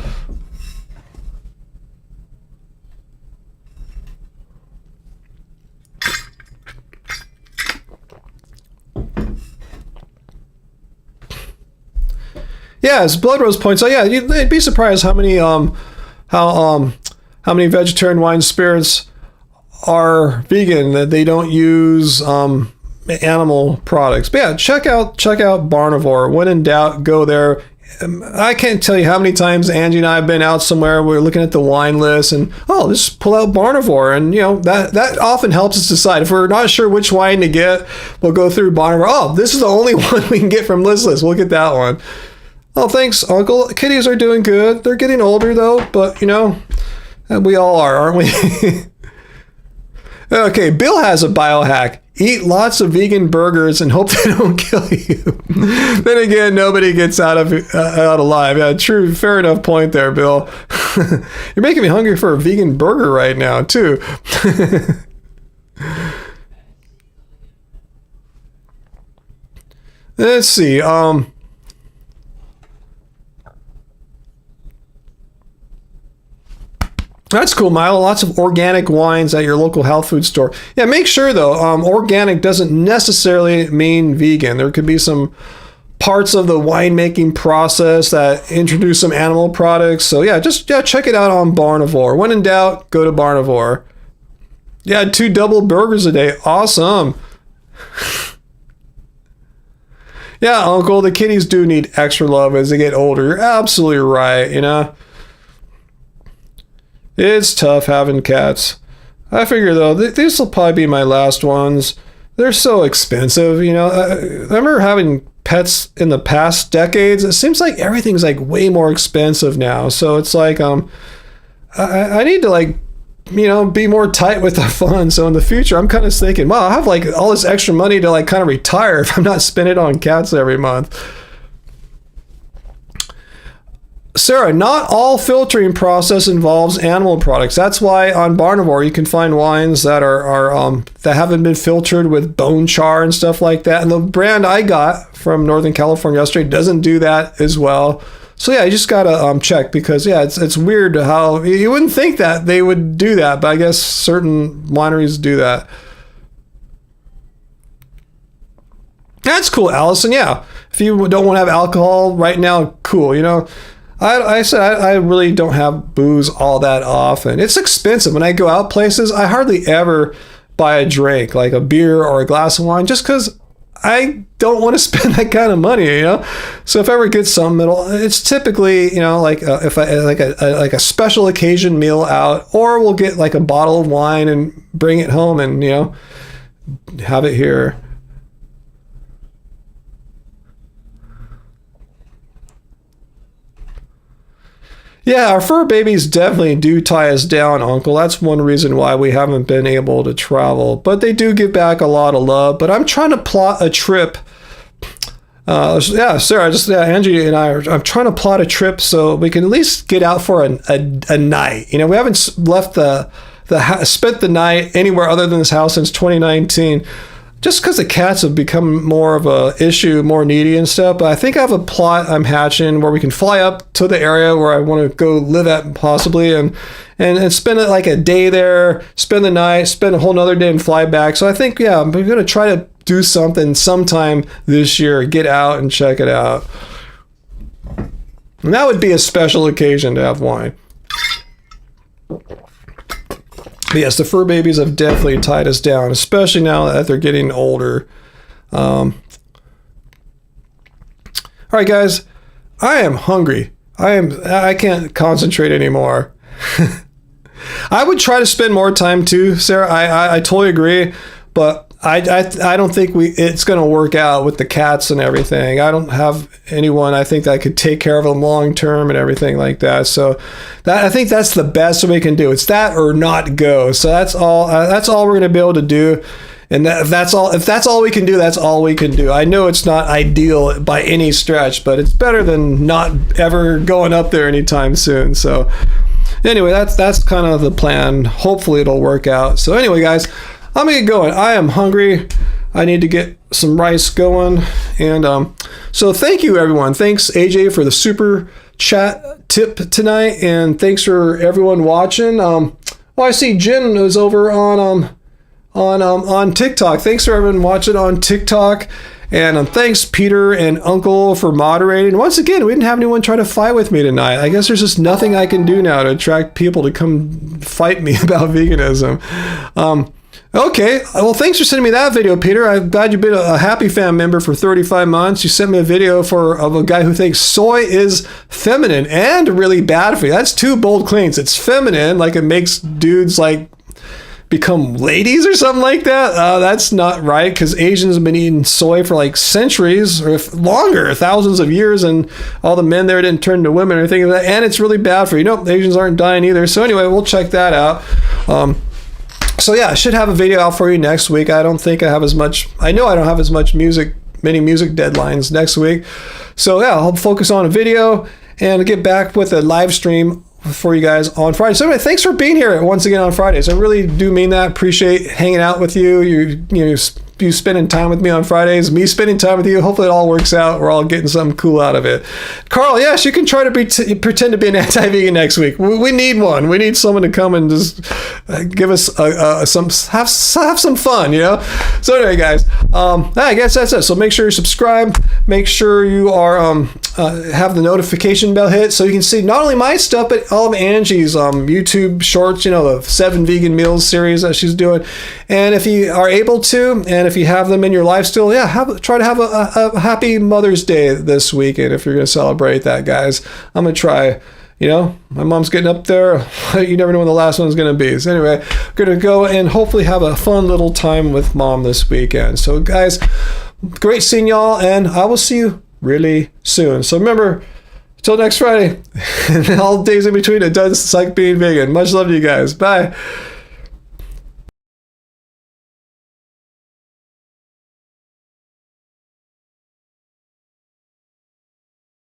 [SPEAKER 1] Yeah, as Blood Rose points out, yeah, you'd be surprised how many how many vegetarian wine spirits are vegan, that they don't use animal products. But yeah, check out Barnivore. When in doubt, go there. I can't tell you how many times Angie and I have been out somewhere, we're looking at the wine list and, oh, just pull out Barnivore. And, you know, that often helps us decide. If we're not sure which wine to get, we'll go through Barnivore. Oh, this is the only one we can get from this list. We'll get that one. Oh, thanks, Uncle. Kitties are doing good. They're getting older, though, but, you know, we all are, aren't we? Okay, Bill has a biohack. Eat lots of vegan burgers and hope they don't kill you. Then again, nobody gets out alive. Yeah, true, fair enough point there, Bill. You're making me hungry for a vegan burger right now, too. Let's see. That's cool, Milo. Lots of organic wines at your local health food store. Yeah, make sure, though, organic doesn't necessarily mean vegan. There could be some parts of the winemaking process that introduce some animal products. So, yeah, check it out on Barnivore. When in doubt, go to Barnivore. Yeah, 2 double burgers a day. Awesome. Yeah, Uncle, the kitties do need extra love as they get older. You're absolutely right, you know. It's tough having cats. I figure, though, these will probably be my last ones. They're so expensive, you know. I remember having pets in the past decades. It seems like everything's like way more expensive now. So it's like I need to, like, you know, be more tight with the funds. So in the future, I'm kind of thinking, wow, I have like all this extra money to like kind of retire if I'm not spending it on cats every month. Sarah, not all filtering process involves animal products. That's why on Barnivore you can find wines that are that haven't been filtered with bone char and stuff like that. And the brand I got from Northern California yesterday doesn't do that as well. So yeah, you just gotta check, because yeah, it's weird how you wouldn't think that they would do that, but I guess certain wineries do that. That's cool, Allison. Yeah, if you don't want to have alcohol right now, cool. You know. I said I really don't have booze all that often. It's expensive. When I go out places, I hardly ever buy a drink, like a beer or a glass of wine, just because I don't want to spend that kind of money, you know. So if I ever get something, it's typically, you know, like if I like a special occasion meal out, or we'll get like a bottle of wine and bring it home and, you know, have it here. Yeah, our fur babies definitely do tie us down, Uncle. That's one reason why we haven't been able to travel. But they do give back a lot of love. But I'm trying to plot a trip. Sarah, Angie and I'm trying to plot a trip so we can at least get out for a night. You know, we haven't spent the night anywhere other than this house since 2019. just because the cats have become more of a issue, more needy and stuff. But I think I have a plot I'm hatching where we can fly up to the area where I want to go live at possibly, and spend it like a day there, spend the night, spend a whole nother day and fly back. So I think, yeah, I'm going to try to do something sometime this year, get out and check it out. And that would be a special occasion to have wine. But yes, the fur babies have definitely tied us down, especially now that they're getting older. All right, guys, I am hungry. I can't concentrate anymore. I would try to spend more time too, Sarah. I totally agree, but I don't think it's going to work out with the cats and everything. I don't have anyone I think that could take care of them long term and everything like that. So I think that's the best we can do. It's that or not go. So that's all we're going to be able to do. And that's all. If that's all we can do, that's all we can do. I know it's not ideal by any stretch, but it's better than not ever going up there anytime soon. So anyway, that's kind of the plan. Hopefully it'll work out. So anyway, guys, I'm gonna get going. I am hungry. I need to get some rice going. And so thank you, everyone. Thanks, AJ, for the super chat tip tonight. And thanks for everyone watching. Well, I see Jen is over on TikTok. Thanks for everyone watching on TikTok. And thanks, Peter and Uncle, for moderating. Once again, we didn't have anyone try to fight with me tonight. I guess there's just nothing I can do now to attract people to come fight me about veganism. Okay, well, thanks for sending me that video, Peter. I'm glad you've been a Happy Fam member for 35 months. You sent me a video of a guy who thinks soy is feminine and really bad for you. That's two bold claims. It's feminine, like it makes dudes like become ladies or something like that. That's not right, because Asians have been eating soy for like centuries or longer, thousands of years, and all the men there didn't turn to women or anything like that, and it's really bad for you. Nope, Asians aren't dying either. So anyway, we'll check that out. So yeah, I should have a video out for you next week. I don't think I have as much. I know I don't have as much many music deadlines next week. So yeah, I'll focus on a video and get back with a live stream for you guys on Friday. So anyway, thanks for being here once again on Fridays. I really do mean that. Appreciate hanging out with you. You spending time with me on Fridays, me spending time with you. Hopefully it all works out. We're all getting something cool out of it. Carl, yes, you can try to pretend to be an anti-vegan next week. We need one. We need someone to come and just give us have some fun, you know? So anyway, guys, I guess that's it. So make sure you're subscribed. Make sure you are have the notification bell hit so you can see not only my stuff, but all of Angie's YouTube shorts, the 7 vegan meals series that she's doing. And if you are able to, and if you have them in your life still, try to have a happy Mother's Day this weekend if you're going to celebrate that, guys. I'm going to try. My mom's getting up there. You never know when the last one's going to be. So anyway, I'm going to go and hopefully have a fun little time with Mom this weekend. So guys, great seeing y'all, and I will see you really soon. So remember, until next Friday, and all days in between, it does suck being vegan. Much love to you guys. Bye.